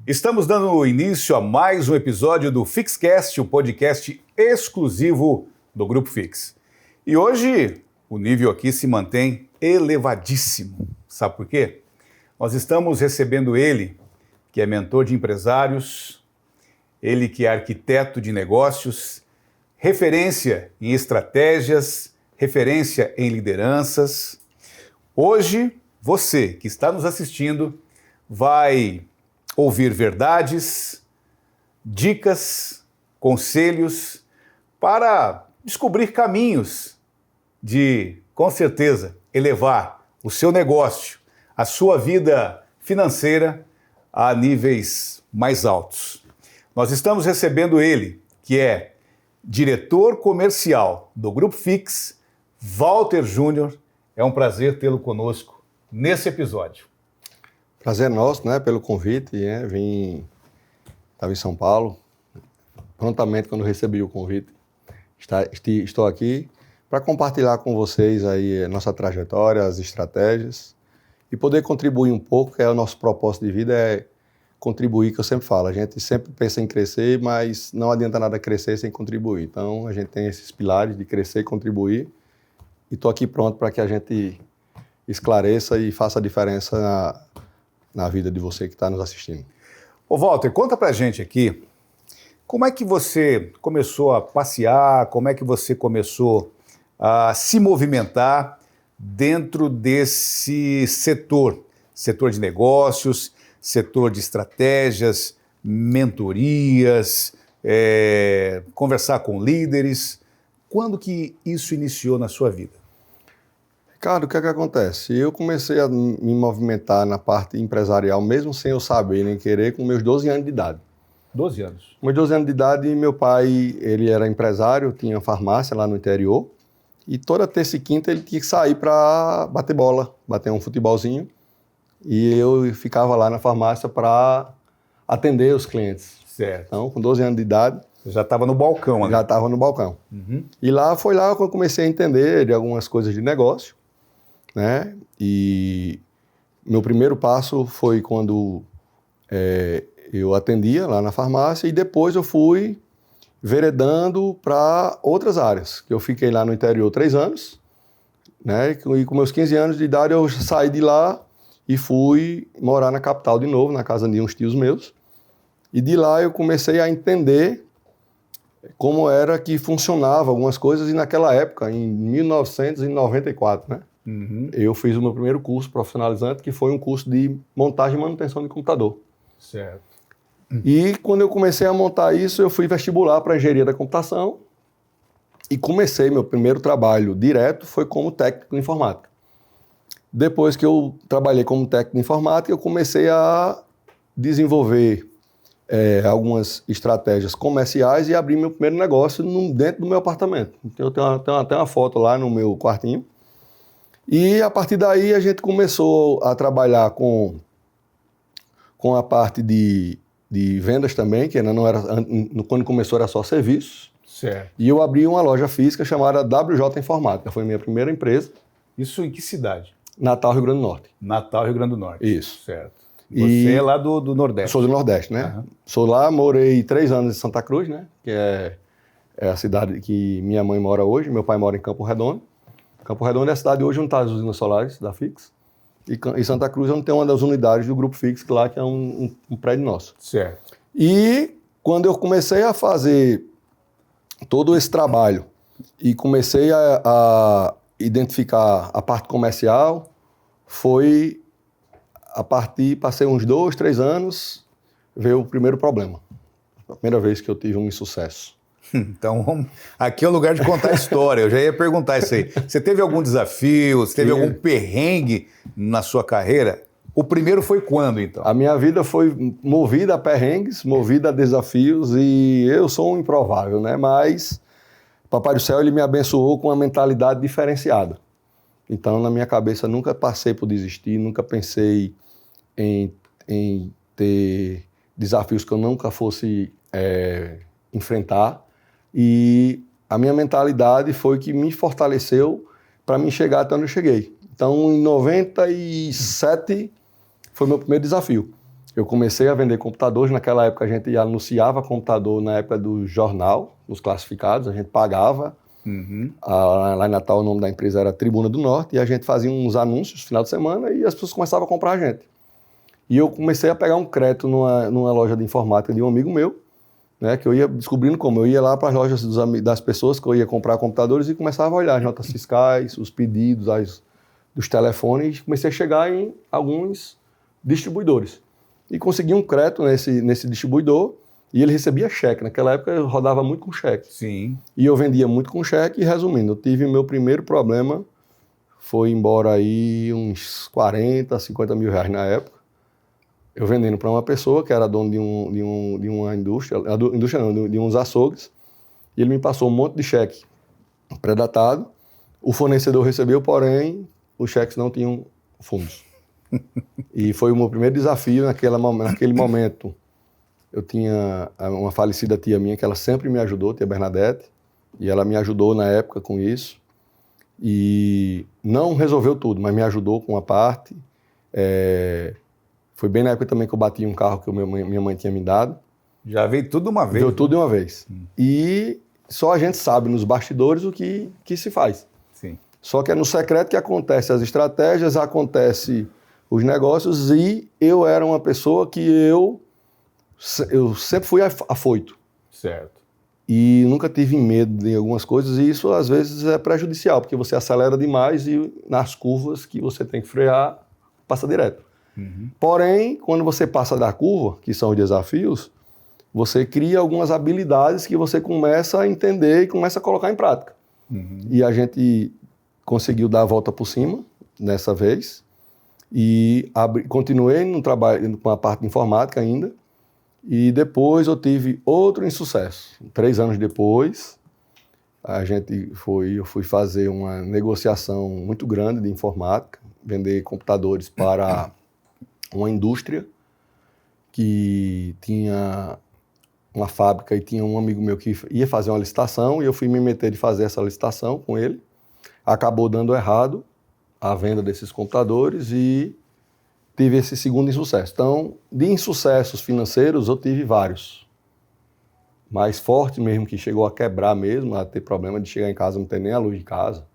Estamos dando início a mais um episódio do Fixcast, o podcast exclusivo do Grupo Fix. E hoje o nível aqui se mantém elevadíssimo. Sabe por quê? Nós estamos recebendo ele, que é mentor de empresários, ele que é arquiteto de negócios, referência em estratégias, referência em lideranças. Hoje, você que está nos assistindo vai ouvir verdades, dicas, conselhos para descobrir caminhos de, com certeza, elevar o seu negócio, a sua vida financeira a níveis mais altos. Nós estamos recebendo ele, que é diretor comercial do Grupo Fix, Walter Júnior. É um prazer tê-lo conosco nesse episódio. Prazer nosso, pelo convite. Estava em São Paulo, prontamente quando recebi o convite. Estou aqui para compartilhar com vocês aí a nossa trajetória, as estratégias e poder contribuir um pouco, que é o nosso propósito de vida, é contribuir, que eu sempre falo. A gente sempre pensa em crescer, mas não adianta nada crescer sem contribuir. Então, a gente tem esses pilares de crescer e contribuir e estou aqui pronto para que a gente esclareça e faça a diferença na vida de você que está nos assistindo. Ô Walter, conta pra gente aqui, como é que você começou a passear, como é que você começou a se movimentar dentro desse setor de negócios, setor de estratégias, mentorias, conversar com líderes. Quando que isso iniciou na sua vida? Ricardo, o que é que acontece? Eu comecei a me movimentar na parte empresarial, mesmo sem eu saber nem querer, com meus 12 anos de idade. 12 anos? Com meus 12 anos de idade, meu pai, ele era empresário, tinha farmácia lá no interior, e toda terça e quinta ele tinha que sair para bater bola, bater um futebolzinho, e eu ficava lá na farmácia para atender os clientes. Certo. Então, com 12 anos de idade... Você já estava no balcão, né? Já estava no balcão. Uhum. E foi lá que eu comecei a entender de algumas coisas de negócio, E meu primeiro passo foi quando eu atendia lá na farmácia e depois eu fui veredando para outras áreas, que eu fiquei lá no interior 3 anos, E com meus 15 anos de idade eu saí de lá e fui morar na capital de novo, na casa de uns tios meus. E de lá eu comecei a entender como era que funcionava algumas coisas, e naquela época, em 1994, Uhum. Eu fiz o meu primeiro curso profissionalizante, que foi um curso de montagem e manutenção de computador. Certo. E quando eu comecei a montar isso, eu fui vestibular para engenharia da computação e comecei, meu primeiro trabalho direto foi como técnico de informática. Depois que eu trabalhei como técnico de informática, eu comecei a desenvolver algumas estratégias comerciais e abri meu primeiro negócio dentro do meu apartamento. Então, eu tenho até uma foto lá no meu quartinho. E a partir daí a gente começou a trabalhar com a parte de vendas também, que ainda não era, quando começou era só serviços. Certo. E eu abri uma loja física chamada WJ Informática, foi a minha primeira empresa. Isso em que cidade? Natal, Rio Grande do Norte. Natal, Rio Grande do Norte. Isso. Certo. Você é lá do Nordeste? Sou do Nordeste, Uhum. Sou lá, morei 3 anos em Santa Cruz, que é a cidade que minha mãe mora hoje, meu pai mora em Campo Redondo. Campo Redondo é a cidade hoje onde está as usinas solares da Fix. E Santa Cruz é onde tem uma das unidades do Grupo Fix, lá que é um prédio nosso. Certo. E quando eu comecei a fazer todo esse trabalho e comecei a identificar a parte comercial, foi passei uns 2, 3 anos, veio o primeiro problema. A primeira vez que eu tive um insucesso. Então, aqui é o lugar de contar a história. Eu já ia perguntar isso aí. Você teve algum desafio, você teve algum perrengue na sua carreira? O primeiro foi quando, então? A minha vida foi movida a perrengues, movida a desafios, e eu sou um improvável, Mas Papai do Céu, ele me abençoou com uma mentalidade diferenciada. Então, na minha cabeça, nunca passei por desistir, nunca pensei em ter desafios que eu nunca fosse enfrentar. E a minha mentalidade foi que me fortaleceu para mim chegar até onde eu cheguei. Então, em 97, foi meu primeiro desafio. eu comecei a vender computadores. Naquela época a gente anunciava computador na época do jornal, nos classificados, a gente pagava. Lá em Natal o nome da empresa era Tribuna do Norte, e a gente fazia uns anúncios no final de semana e as pessoas começavam a comprar a gente. E eu comecei a pegar um crédito numa loja de informática de um amigo meu, né, que eu ia descobrindo como. Eu ia lá para as lojas das pessoas que eu ia comprar computadores e começava a olhar as notas fiscais, os pedidos dos telefones, e comecei a chegar em alguns distribuidores. E consegui um crédito nesse distribuidor, e ele recebia cheque. Naquela época eu rodava muito com cheque. Sim. E eu vendia muito com cheque. E resumindo, eu tive meu primeiro problema, foi embora aí uns 40, 50 mil reais na época. Eu vendendo para uma pessoa que era dono de uma indústria, de uns açougues. E ele me passou um monte de cheque pré-datado. O fornecedor recebeu, porém, os cheques não tinham fundos. E foi o meu primeiro desafio naquele momento. Eu tinha uma falecida tia minha que ela sempre me ajudou, tia Bernadette, e ela me ajudou na época com isso. E não resolveu tudo, mas me ajudou com uma parte. Foi bem na época também que eu bati um carro que minha mãe tinha me dado. Já veio tudo de uma vez. Veio tudo de uma vez. E só a gente sabe nos bastidores o que se faz. Sim. Só que é no secreto que acontece as estratégias, acontece os negócios, e eu era uma pessoa que eu sempre fui afoito. Certo. E nunca tive medo de algumas coisas, e isso às vezes é prejudicial, porque você acelera demais e nas curvas que você tem que frear, passa direto. Porém, quando você passa da curva, que são os desafios, você cria algumas habilidades que você começa a entender e começa a colocar em prática. E a gente conseguiu dar a volta por cima nessa vez, e continuei no trabalho com a parte de informática ainda. E depois eu tive outro insucesso. 3 anos depois, eu fui fazer uma negociação muito grande de informática, vender computadores para uma indústria que tinha uma fábrica, e tinha um amigo meu que ia fazer uma licitação, e eu fui me meter de fazer essa licitação com ele. Acabou dando errado a venda desses computadores e tive esse segundo insucesso. Então, de insucessos financeiros, eu tive vários. Mais forte mesmo, que chegou a quebrar mesmo, a ter problema de chegar em casa, não ter nem a luz de casa.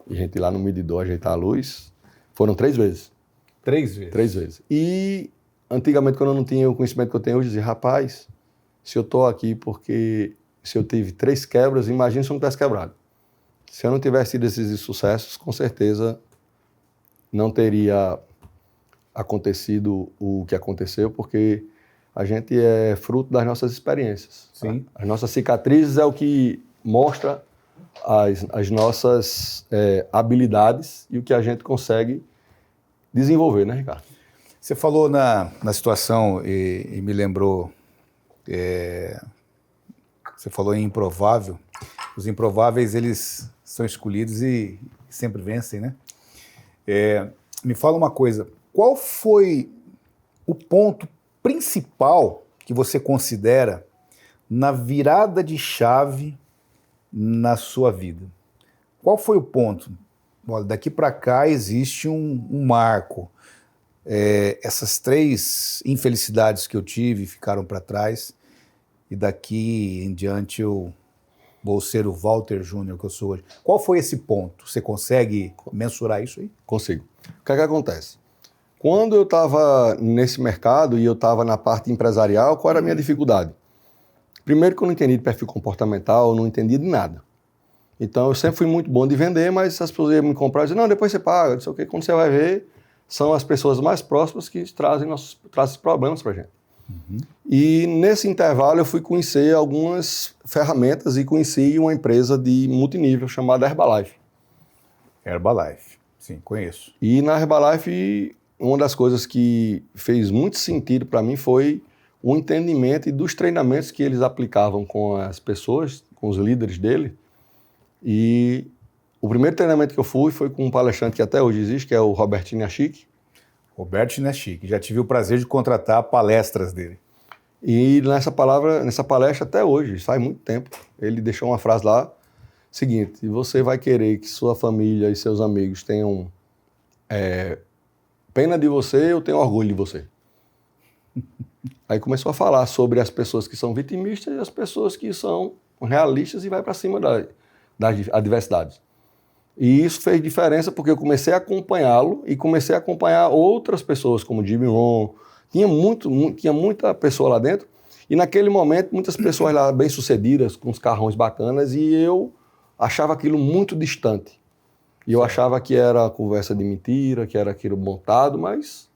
E a gente ir lá no medidor ajeitar a luz. Foram 3 vezes. 3 vezes? 3 vezes. E, antigamente, quando eu não tinha o conhecimento que eu tenho hoje, eu dizia, rapaz, se eu estou aqui porque se eu tive 3 quebras, imagina se eu não tivesse quebrado. Se eu não tivesse tido esses insucessos, com certeza não teria acontecido o que aconteceu, porque a gente é fruto das nossas experiências. Sim. As nossas cicatrizes é o que mostra as nossas habilidades e o que a gente consegue desenvolver, né, Ricardo? Você falou na situação e me lembrou, você falou em improvável. Os improváveis, eles são escolhidos e sempre vencem, né? Me fala uma coisa, qual foi o ponto principal que você considera na virada de chave na sua vida? Qual foi o ponto? Olha, daqui para cá existe um marco. Essas 3 infelicidades que eu tive ficaram para trás, e daqui em diante eu vou ser o Walter Júnior que eu sou hoje. Qual foi esse ponto? Você consegue mensurar isso aí? Consigo. O que é que acontece? Quando eu estava nesse mercado e eu estava na parte empresarial, qual era a minha dificuldade? Primeiro que eu não entendi de perfil comportamental, eu não entendia de nada. Então eu sempre fui muito bom de vender, mas as pessoas iam me comprar e diziam, não, depois você paga, não sei o quê. Quando você vai ver, são as pessoas mais próximas que trazem problemas para a gente. E nesse intervalo eu fui conhecer algumas ferramentas e conheci uma empresa de multinível chamada Herbalife. Herbalife, sim, conheço. E na Herbalife, uma das coisas que fez muito sentido para mim foi o entendimento dos treinamentos que eles aplicavam com as pessoas, com os líderes dele. E o primeiro treinamento que eu fui foi com um palestrante que até hoje existe, que é o Robertinho Achique. Roberto Neshik, já tive o prazer de contratar palestras dele. E nessa palestra até hoje, faz muito tempo, ele deixou uma frase lá, seguinte, você vai querer que sua família e seus amigos tenham pena de você ou tenham orgulho de você? Aí começou a falar sobre as pessoas que são vitimistas e as pessoas que são realistas e vai para cima das adversidades. E isso fez diferença porque eu comecei a acompanhá-lo e comecei a acompanhar outras pessoas, como Jim Rohn. Tinha muita pessoa lá dentro. E naquele momento, muitas pessoas lá bem-sucedidas, com os carrões bacanas, e eu achava aquilo muito distante. E eu achava que era conversa de mentira, que era aquilo montado, mas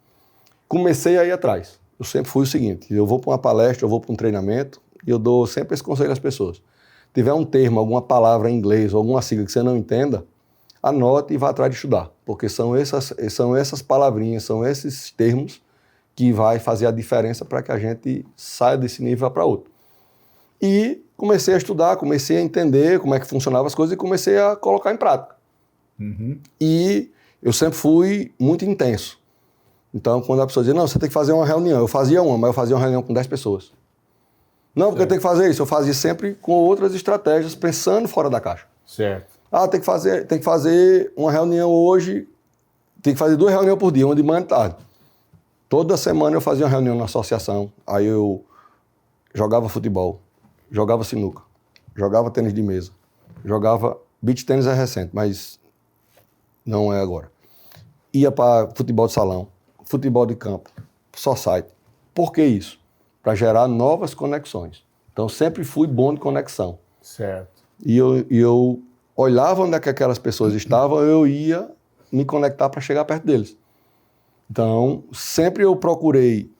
comecei a ir atrás. Eu sempre fui o seguinte, eu vou para uma palestra, eu vou para um treinamento, e eu dou sempre esse conselho às pessoas. Se tiver um termo, alguma palavra em inglês, ou alguma sigla que você não entenda, anote e vá atrás de estudar, porque são essas palavrinhas, são esses termos que vai fazer a diferença para que a gente saia desse nível e vá para outro. E comecei a estudar, comecei a entender como é que funcionavam as coisas e comecei a colocar em prática. Uhum. E eu sempre fui muito intenso. Então, quando a pessoa dizia, não, você tem que fazer uma reunião, eu fazia uma, mas eu fazia uma reunião com 10 pessoas. Não, porque eu tenho que fazer isso, eu fazia sempre com outras estratégias, pensando fora da caixa. Certo. Ah, tem que fazer uma reunião hoje, tem que fazer 2 reuniões por dia, uma de manhã e de tarde. Toda semana eu fazia uma reunião na associação, aí eu jogava futebol, jogava sinuca, jogava tênis de mesa, jogava beach tênis é recente, mas não é agora. Ia para futebol de salão, futebol de campo, society. Por que isso? Para gerar novas conexões. Então sempre fui bom de conexão. Certo. E eu olhava onde é que aquelas pessoas estavam, eu ia me conectar para chegar perto deles. Então, sempre eu procurei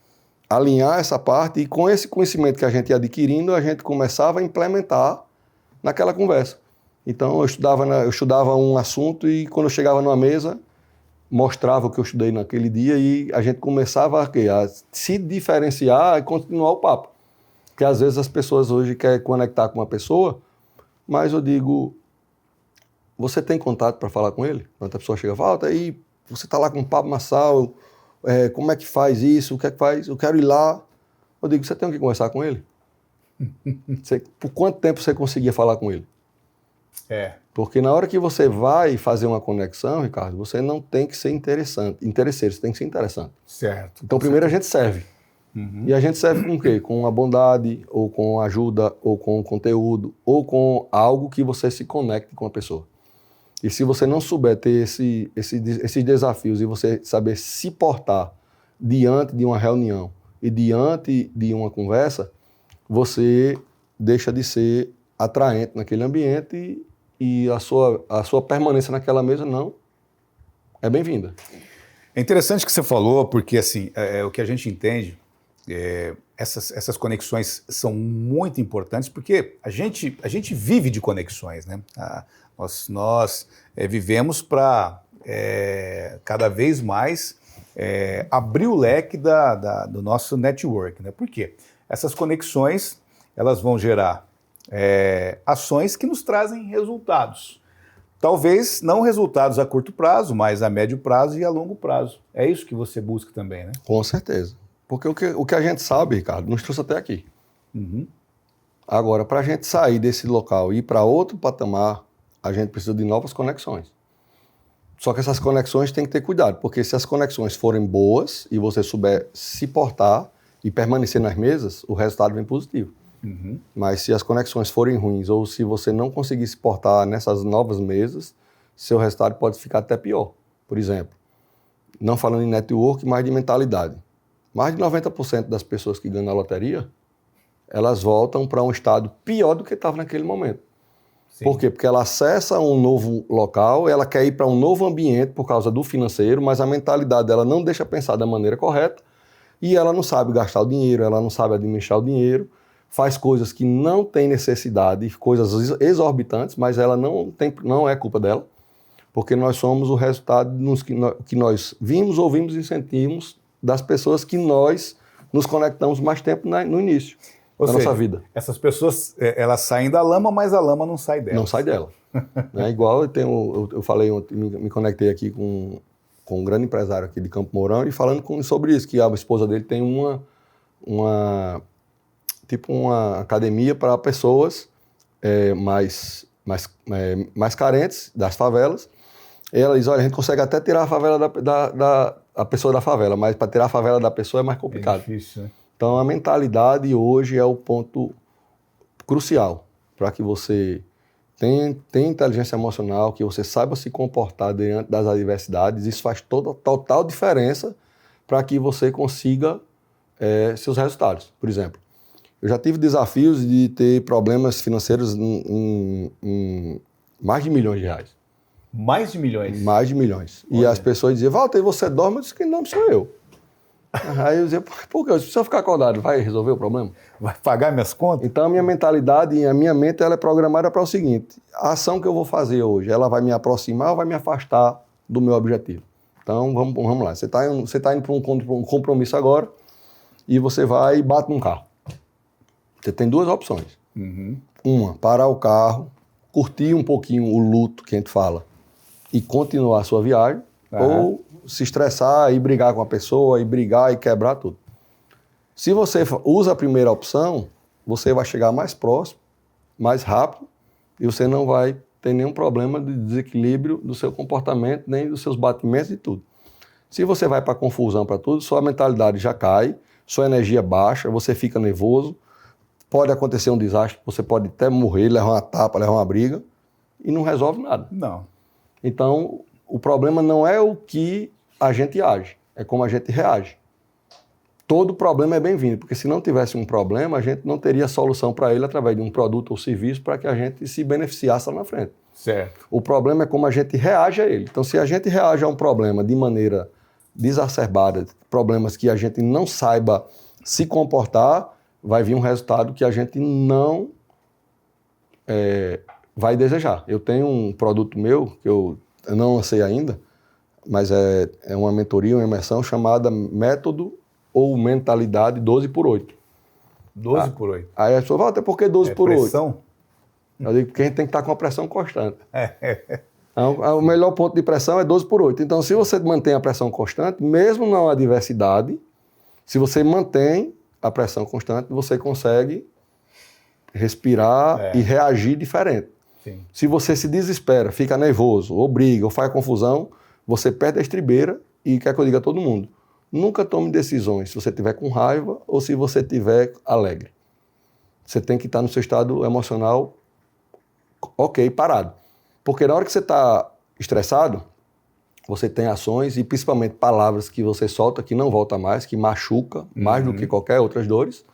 alinhar essa parte e com esse conhecimento que a gente ia adquirindo, a gente começava a implementar naquela conversa. Então, eu estudava um assunto e quando eu chegava numa mesa, mostrava o que eu estudei naquele dia e a gente começava a se diferenciar e continuar o papo. Porque às vezes as pessoas hoje querem conectar com uma pessoa, mas eu digo, você tem contato para falar com ele? Quando a pessoa chega e fala, aí você está lá com o Pablo Marçal, como é que faz isso, o que é que faz? Eu quero ir lá. Eu digo, você tem que conversar com ele? Por quanto tempo você conseguia falar com ele? Porque na hora que você vai fazer uma conexão, Ricardo, você não tem que ser interesseiro, você tem que ser interessante. Certo. Então primeiro a gente serve. Uhum. E a gente serve com o quê? Com a bondade, ou com ajuda, ou com o conteúdo, ou com algo que você se conecte com a pessoa. E se você não souber ter esses desafios e você saber se portar diante de uma reunião e diante de uma conversa, você deixa de ser atraente naquele ambiente e a sua permanência naquela mesa não é bem-vinda. É interessante que você falou, porque assim, o que a gente entende, essas conexões são muito importantes, porque a gente vive de conexões, né? Nós vivemos para cada vez mais abrir o leque do nosso network, né? Por quê? Essas conexões, elas vão gerar ações que nos trazem resultados. Talvez não resultados a curto prazo, mas a médio prazo e a longo prazo. É isso que você busca também, né? Com certeza. Porque o que a gente sabe, Ricardo, nos trouxe até aqui. Uhum. Agora, para a gente sair desse local e ir para outro patamar, a gente precisa de novas conexões. Só que essas conexões tem que ter cuidado, porque se as conexões forem boas e você souber se portar e permanecer nas mesas, o resultado vem positivo. Uhum. Mas se as conexões forem ruins ou se você não conseguir se portar nessas novas mesas, seu resultado pode ficar até pior. Por exemplo, não falando em network, mas de mentalidade. Mais de 90% das pessoas que ganham na loteria, elas voltam para um estado pior do que estava naquele momento. Sim. Por quê? Porque ela acessa um novo local, ela quer ir para um novo ambiente por causa do financeiro, mas a mentalidade dela não deixa pensar da maneira correta e ela não sabe gastar o dinheiro, ela não sabe administrar o dinheiro, faz coisas que não tem necessidade, coisas exorbitantes, mas ela não é culpa dela, porque nós somos o resultado que nós vimos, ouvimos e sentimos das pessoas que nós nos conectamos mais tempo no início da nossa vida. Essas pessoas, elas saem da lama, mas a lama não sai delas. Não sai dela. Igual eu falei, me conectei aqui com um grande empresário aqui de Campo Mourão e falando sobre isso, que a esposa dele tem uma academia para pessoas mais carentes das favelas. E ela diz, olha, a gente consegue até tirar a favela a pessoa da favela, mas para tirar a favela da pessoa é mais complicado. É difícil, né? Então, a mentalidade hoje é o ponto crucial para que você tenha inteligência emocional, que você saiba se comportar diante das adversidades. Isso faz total diferença para que você consiga seus resultados. Por exemplo, eu já tive desafios de ter problemas financeiros em mais de milhões de reais. Mais de milhões? Mais de milhões. Olha. E as pessoas diziam, Walter, você dorme? Eu disse que não sou eu. Aí eu dizia, por quê? Se eu ficar acordado, vai resolver o problema? Vai pagar minhas contas? Então a minha mentalidade e a minha mente ela é programada para o seguinte, a ação que eu vou fazer hoje, ela vai me aproximar ou vai me afastar do meu objetivo? Então vamos lá, você está indo para um compromisso agora e você vai e bate num carro. Você tem duas opções. Uhum. Uma, parar o carro, curtir um pouquinho o luto que a gente fala e continuar a sua viagem, ou se estressar e brigar com a pessoa, e brigar e quebrar tudo. Se você usa a primeira opção, você vai chegar mais próximo, mais rápido, e você não vai ter nenhum problema de desequilíbrio do seu comportamento, nem dos seus batimentos e tudo. Se você vai para a confusão, para tudo, sua mentalidade já cai, sua energia baixa, você fica nervoso, pode acontecer um desastre, você pode até morrer, levar uma tapa, levar uma briga, e não resolve nada. Não. Então, o problema não é o que a gente age, é como a gente reage. Todo problema é bem-vindo, porque se não tivesse um problema, a gente não teria solução para ele através de um produto ou serviço para que a gente se beneficiasse lá na frente. Certo. O problema é como a gente reage a ele. Então, se a gente reage a um problema de maneira desacerbada, problemas que a gente não saiba se comportar, vai vir um resultado que a gente não vai desejar. Eu tenho um produto meu, que eu não lancei ainda, mas é uma mentoria, uma imersão chamada Método ou Mentalidade 12x8. 12x8. Aí a pessoa fala, até por que 12x8? Pressão? Eu digo porque a gente tem que estar com a pressão constante. Então, o melhor ponto de pressão é 12x8. Então, se você mantém a pressão constante, mesmo na adversidade, se você mantém a pressão constante, você consegue respirar e reagir diferente. Sim. Se você se desespera, fica nervoso, ou briga, ou faz confusão, você perde a estribeira e quer que eu diga a todo mundo. Nunca tome decisões se você estiver com raiva ou se você estiver alegre. Você tem que estar no seu estado emocional ok, parado. Porque na hora que você está estressado, você tem ações e principalmente palavras que você solta que não volta mais, que machuca mais do que qualquer outras dores.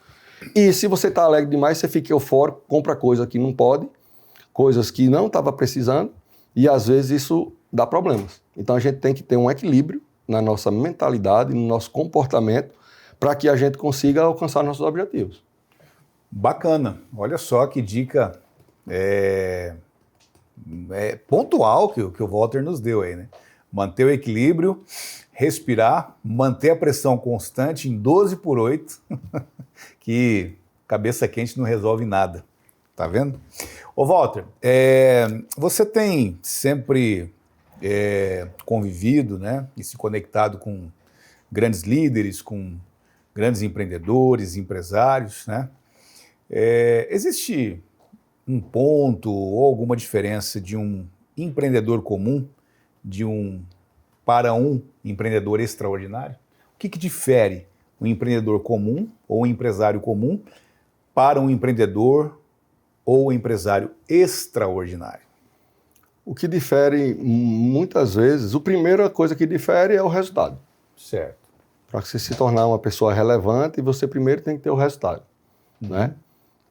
E se você está alegre demais, você fica eufórico, compra coisa que não pode, coisas que não estava precisando, e às vezes isso dá problemas. Então a gente tem que ter um equilíbrio na nossa mentalidade, no nosso comportamento, para que a gente consiga alcançar nossos objetivos. Bacana. Olha só que dica pontual que o Walter nos deu aí, né? Manter o equilíbrio, respirar, manter a pressão constante em 12x8, que cabeça quente não resolve nada. Tá vendo? Ô Walter, você tem sempre convivido, né, e se conectado com grandes líderes, com grandes empreendedores, empresários, né? Existe um ponto ou alguma diferença de um empreendedor comum para um empreendedor extraordinário? O que difere um empreendedor comum ou um empresário comum para um empreendedor ou um empresário extraordinário? O que difere muitas vezes, a primeira coisa que difere é o resultado. Certo. Para você se tornar uma pessoa relevante, você primeiro tem que ter o resultado, né?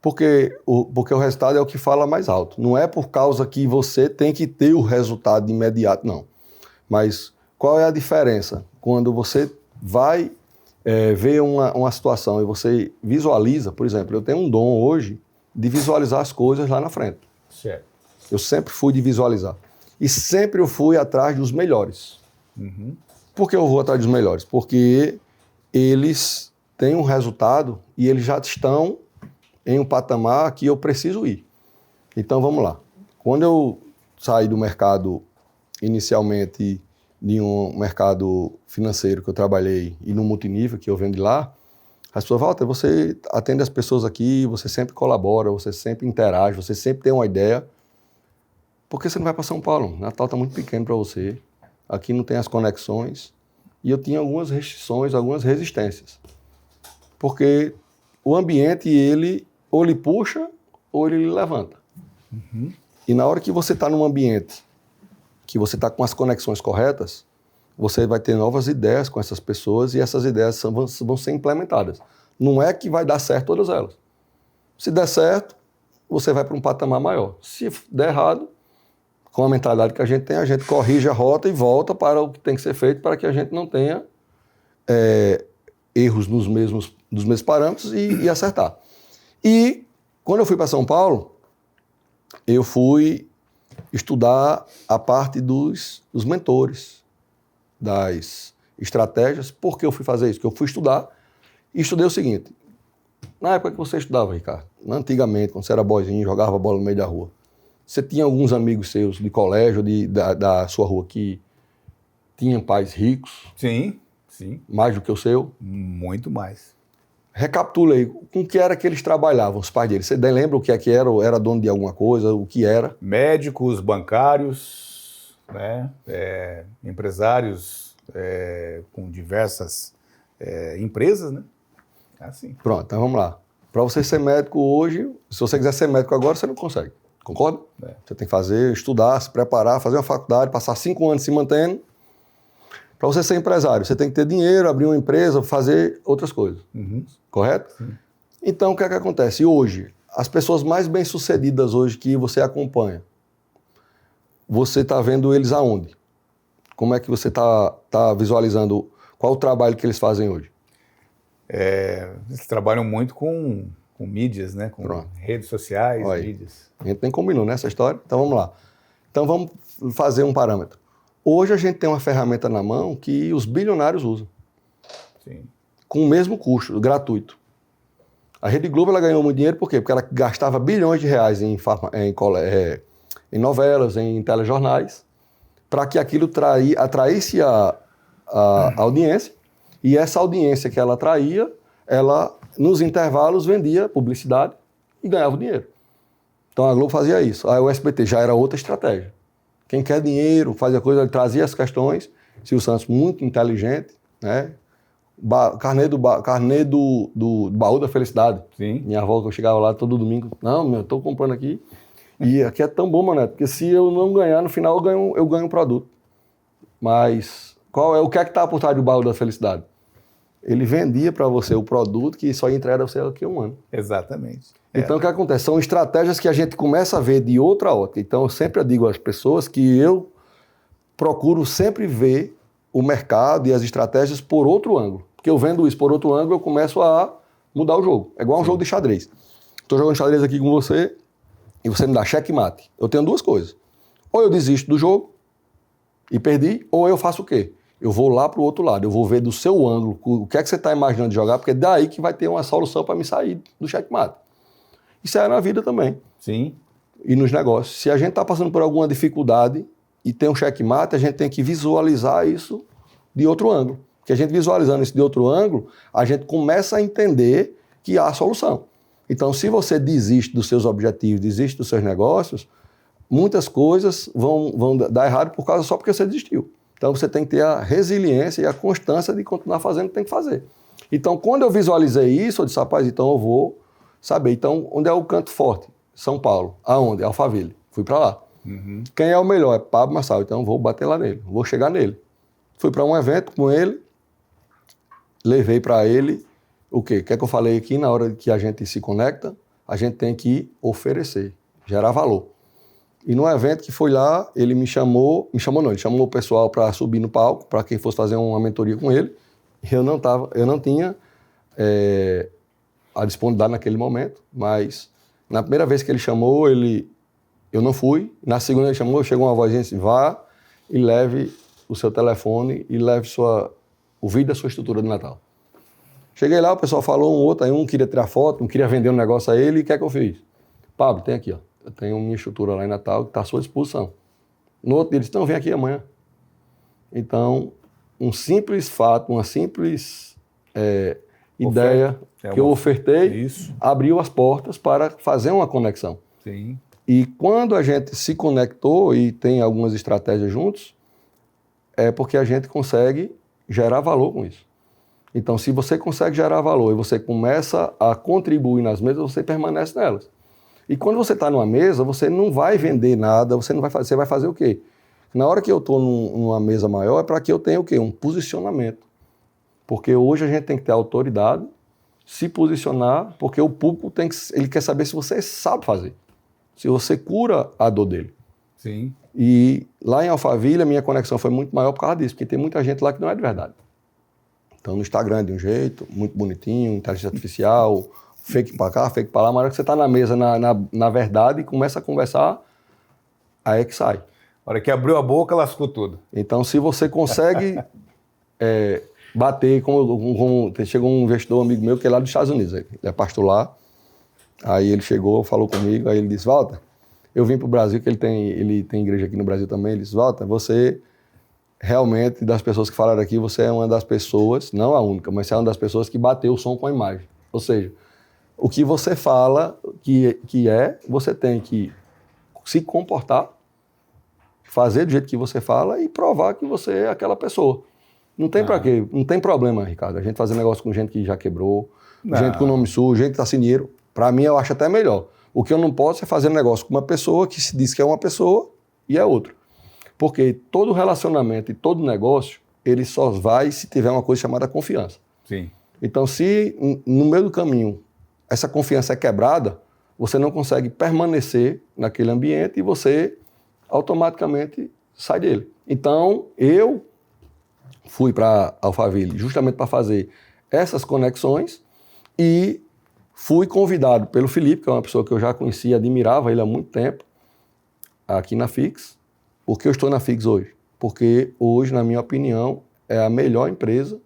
Porque o resultado é o que fala mais alto. Não é por causa que você tem que ter o resultado imediato, não. Mas qual é a diferença? Quando você vai ver uma situação e você visualiza, por exemplo, eu tenho um dom hoje de visualizar as coisas lá na frente. Certo. Eu sempre fui de visualizar. E sempre eu fui atrás dos melhores. Por que eu vou atrás dos melhores? Porque eles têm um resultado e eles já estão em um patamar que eu preciso ir. Então, vamos lá. Quando eu saí do mercado, inicialmente, de um mercado financeiro que eu trabalhei e no multinível que eu venho de lá, as pessoas, Walter, você atende as pessoas aqui, você sempre colabora, você sempre interage, você sempre tem uma ideia. Por que você não vai para São Paulo? Natal está muito pequeno para você. Aqui não tem as conexões. E eu tinha algumas restrições, algumas resistências. Porque o ambiente, ele ou lhe puxa ou ele lhe levanta. E na hora que você está num ambiente que você está com as conexões corretas, você vai ter novas ideias com essas pessoas e essas ideias vão ser implementadas. Não é que vai dar certo todas elas. Se der certo, você vai para um patamar maior. Se der errado, com a mentalidade que a gente tem, a gente corrige a rota e volta para o que tem que ser feito para que a gente não tenha erros nos mesmos parâmetros e acertar. E quando eu fui para São Paulo, eu fui estudar a parte dos mentores, das estratégias. Por que eu fui fazer isso? Porque eu fui estudar e estudei o seguinte. Na época que você estudava, Ricardo, antigamente, quando você era boizinho, jogava bola no meio da rua, você tinha alguns amigos seus de colégio, da sua rua, que tinham pais ricos? Sim, sim. Mais do que o seu? Muito mais. Recapitula aí, com o que era que eles trabalhavam, os pais deles? Você lembra o que é que era? Ou era dono de alguma coisa? O que era? Médicos, bancários, né? Empresários com diversas empresas, né? Assim. Pronto, então vamos lá. Para você ser médico hoje, se você quiser ser médico agora, você não consegue. Concorda? Você tem que fazer, estudar, se preparar, fazer uma faculdade, passar 5 anos se mantendo. Para você ser empresário, você tem que ter dinheiro, abrir uma empresa, fazer outras coisas. Correto? Sim. Então, o que é que acontece? Hoje, as pessoas mais bem-sucedidas hoje que você acompanha, você está vendo eles aonde? Como é que você está visualizando qual o trabalho que eles fazem hoje? Eles trabalham muito com mídias, né? Com redes sociais, mídias. A gente nem combinou nessa história, então vamos lá. Então vamos fazer um parâmetro. Hoje a gente tem uma ferramenta na mão que os bilionários usam. Sim. Com o mesmo custo, gratuito. A Rede Globo ela ganhou muito dinheiro por quê? Porque ela gastava bilhões de reais em novelas, em telejornais, para que aquilo atraísse a audiência, e essa audiência que ela atraía, ela, nos intervalos, vendia publicidade e ganhava dinheiro. Então a Globo fazia isso. Aí o SBT já era outra estratégia. Quem quer dinheiro, faz a coisa, ele trazia as questões. Silvio Santos, muito inteligente, né? Carnê do baú da felicidade. Sim. Minha avó, que eu chegava lá todo domingo, não, eu tô comprando aqui. E aqui é tão bom, Mané, porque se eu não ganhar, no final eu ganho um produto. Mas o que é que está por trás do baú da felicidade? Ele vendia para você o produto que só ia entregar você daqui a um ano. Exatamente. Então, o que acontece? São estratégias que a gente começa a ver de outra ótica. Então, eu sempre digo às pessoas que eu procuro sempre ver o mercado e as estratégias por outro ângulo. Porque eu vendo isso por outro ângulo, eu começo a mudar o jogo. É igual um jogo de xadrez. Estou jogando xadrez aqui com você e você me dá checkmate. Eu tenho duas coisas. Ou eu desisto do jogo e perdi, ou eu faço o quê? Eu vou lá para o outro lado, eu vou ver do seu ângulo o que é que você está imaginando de jogar, porque é daí que vai ter uma solução para me sair do checkmate. Isso é na vida também. Sim. E nos negócios. Se a gente está passando por alguma dificuldade e tem um checkmate, a gente tem que visualizar isso de outro ângulo. Porque a gente visualizando isso de outro ângulo, a gente começa a entender que há solução. Então, se você desiste dos seus objetivos, desiste dos seus negócios, muitas coisas vão dar errado só porque você desistiu. Então, você tem que ter a resiliência e a constância de continuar fazendo o que tem que fazer. Então, quando eu visualizei isso, eu disse, rapaz, então eu vou saber. Então, onde é o canto forte? São Paulo. Aonde? Alphaville. Fui para lá. Quem é o melhor? É Pablo Marçal. Então, eu vou bater lá nele. Vou chegar nele. Fui para um evento com ele. Levei para ele o quê? O que é que eu falei aqui? Na hora que a gente se conecta, a gente tem que oferecer, gerar valor. E no evento que foi lá, ele ele chamou o pessoal para subir no palco, para quem fosse fazer uma mentoria com ele. Eu não tinha a disponibilidade naquele momento, mas na primeira vez que ele chamou, eu não fui. Na segunda ele chamou, chegou uma vozinha assim, vá e leve o seu telefone e leve o vídeo da sua estrutura de Natal. Cheguei lá, o pessoal falou um outro, aí um queria tirar foto, um queria vender um negócio a ele, e o que é que eu fiz? Pablo, tem aqui, ó. Eu tenho minha estrutura lá em Natal que está à sua disposição. No outro dia ele disse, então vem aqui amanhã. Então, um simples fato, uma simples ideia que eu ofertei, abriu as portas para fazer uma conexão. Sim. E quando a gente se conectou e tem algumas estratégias juntos, é porque a gente consegue gerar valor com isso. Então, se você consegue gerar valor e você começa a contribuir nas mesas, você permanece nelas. E quando você está numa mesa, você não vai vender nada, você vai fazer o quê? Na hora que eu estou numa mesa maior, é para que eu tenha o quê? Um posicionamento. Porque hoje a gente tem que ter autoridade, se posicionar, porque o público ele quer saber se você sabe fazer, se você cura a dor dele. Sim. E lá em Alphaville, a minha conexão foi muito maior por causa disso, porque tem muita gente lá que não é de verdade. Então, no Instagram, de um jeito, muito bonitinho, inteligência artificial, fake pra cá, fake pra lá, mas na hora que você tá na mesa, na verdade, e começa a conversar, aí é que sai. A hora que abriu a boca, lascou tudo. Então, se você consegue bater, chegou um investidor amigo meu que é lá dos Estados Unidos, ele é pastor lá, aí ele chegou, falou comigo, aí ele disse, Walter, eu vim pro Brasil, que ele tem igreja aqui no Brasil também, ele disse, Walter, você realmente, das pessoas que falaram aqui, você é uma das pessoas, não a única, mas você é uma das pessoas que bateu o som com a imagem. Ou seja, o que você fala você tem que se comportar, fazer do jeito que você fala e provar que você é aquela pessoa. Não tem pra quê, não tem problema, Ricardo, a gente fazer negócio com gente que já quebrou, gente com nome sujo, gente que tá sem dinheiro. Pra mim, eu acho até melhor. O que eu não posso é fazer negócio com uma pessoa que se diz que é uma pessoa e é outra. Porque todo relacionamento e todo negócio, ele só vai se tiver uma coisa chamada confiança. Sim. Então, se no meio do caminho essa confiança é quebrada, você não consegue permanecer naquele ambiente e você automaticamente sai dele. Então, eu fui para Alphaville justamente para fazer essas conexões e fui convidado pelo Felipe, que é uma pessoa que eu já conhecia, admirava ele há muito tempo, aqui na Fix. Por que eu estou na Fix hoje? Porque hoje, na minha opinião, é a melhor empresa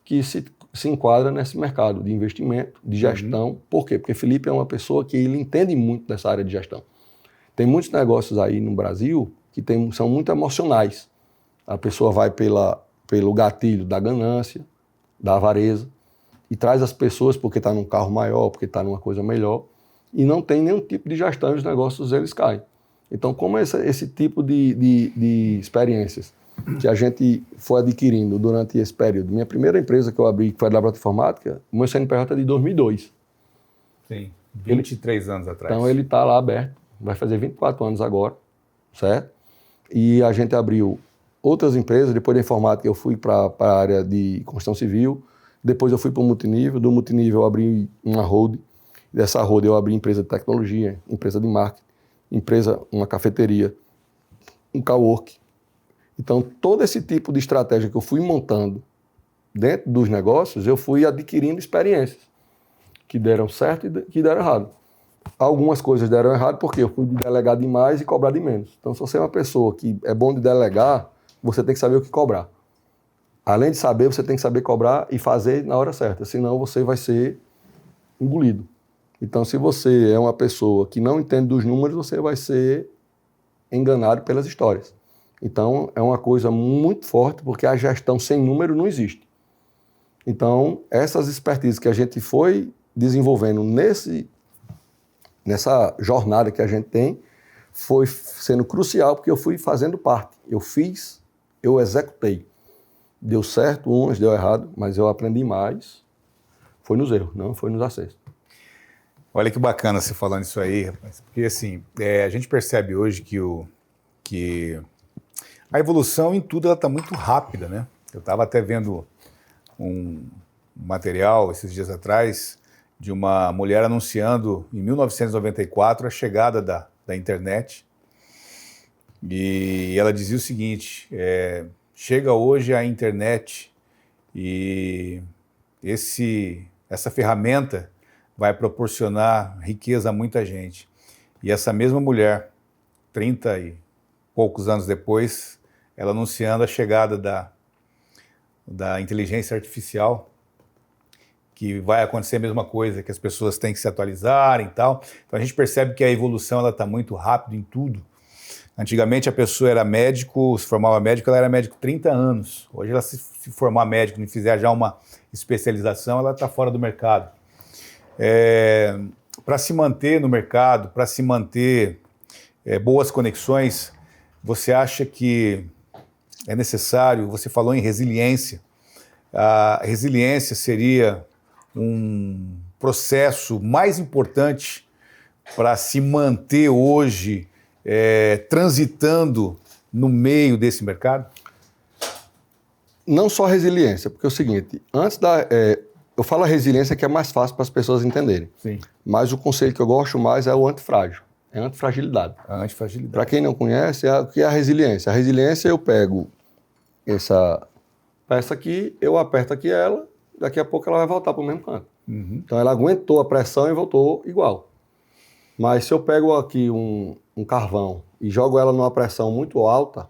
que se enquadra nesse mercado de investimento, de gestão. Por quê? Porque Felipe é uma pessoa que ele entende muito dessa área de gestão. Tem muitos negócios aí no Brasil que são muito emocionais. A pessoa vai pelo gatilho da ganância, da avareza, e traz as pessoas porque está num carro maior, porque está numa coisa melhor, e não tem nenhum tipo de gestão e os negócios eles caem. Então, como esse tipo de experiências que a gente foi adquirindo durante esse período. Minha primeira empresa que eu abri, que foi a Laboratório Informática, o meu CNPJ é de 2002. Sim, 23 anos atrás. Então, ele está lá aberto, vai fazer 24 anos agora, certo? E a gente abriu outras empresas, depois da informática eu fui para a área de construção civil, depois eu fui para o multinível, do multinível eu abri uma holding, dessa holding eu abri empresa de tecnologia, empresa de marketing, uma cafeteria, um cowork. Então, todo esse tipo de estratégia que eu fui montando dentro dos negócios, eu fui adquirindo experiências que deram certo e que deram errado. Algumas coisas deram errado porque eu fui delegar demais e cobrar de menos. Então, se você é uma pessoa que é bom de delegar, você tem que saber o que cobrar. Além de saber, você tem que saber cobrar e fazer na hora certa, senão você vai ser engolido. Então, se você é uma pessoa que não entende dos números, você vai ser enganado pelas histórias. Então, é uma coisa muito forte, porque a gestão sem número não existe. Então, essas expertises que a gente foi desenvolvendo nessa jornada que a gente tem, foi sendo crucial, porque eu fui fazendo parte. Eu executei. Deu certo umas, deu errado, mas eu aprendi mais. Foi nos erros, não foi nos acertos. Olha que bacana você falando isso aí, rapaz. Porque assim, a gente percebe hoje que a evolução em tudo está muito rápida, né? Eu estava até vendo um material esses dias atrás de uma mulher anunciando em 1994 a chegada da internet. E ela dizia o seguinte, chega hoje a internet e essa ferramenta vai proporcionar riqueza a muita gente. E essa mesma mulher, 30 e poucos anos depois, ela anunciando a chegada da inteligência artificial, que vai acontecer a mesma coisa, que as pessoas têm que se atualizarem e tal. Então a gente percebe que a evolução está muito rápido em tudo. Antigamente a pessoa era médico, se formava médico, ela era médico 30 anos. Hoje ela se formar médico e fizer já uma especialização, ela está fora do mercado. Para se manter no mercado, para se manter boas conexões, você acha que é necessário, você falou em resiliência, a resiliência seria um processo mais importante para se manter hoje transitando no meio desse mercado? Não só resiliência, porque é o seguinte, eu falo a resiliência que é mais fácil para as pessoas entenderem. Sim. Mas o conceito que eu gosto mais é o antifrágil, é a antifragilidade. A antifragilidade. Para quem não conhece, o que é a resiliência? A resiliência eu pego essa peça aqui, eu aperto aqui ela, daqui a pouco ela vai voltar para o mesmo canto. Uhum. Então ela aguentou a pressão e voltou igual. Mas se eu pego aqui um carvão e jogo ela numa pressão muito alta,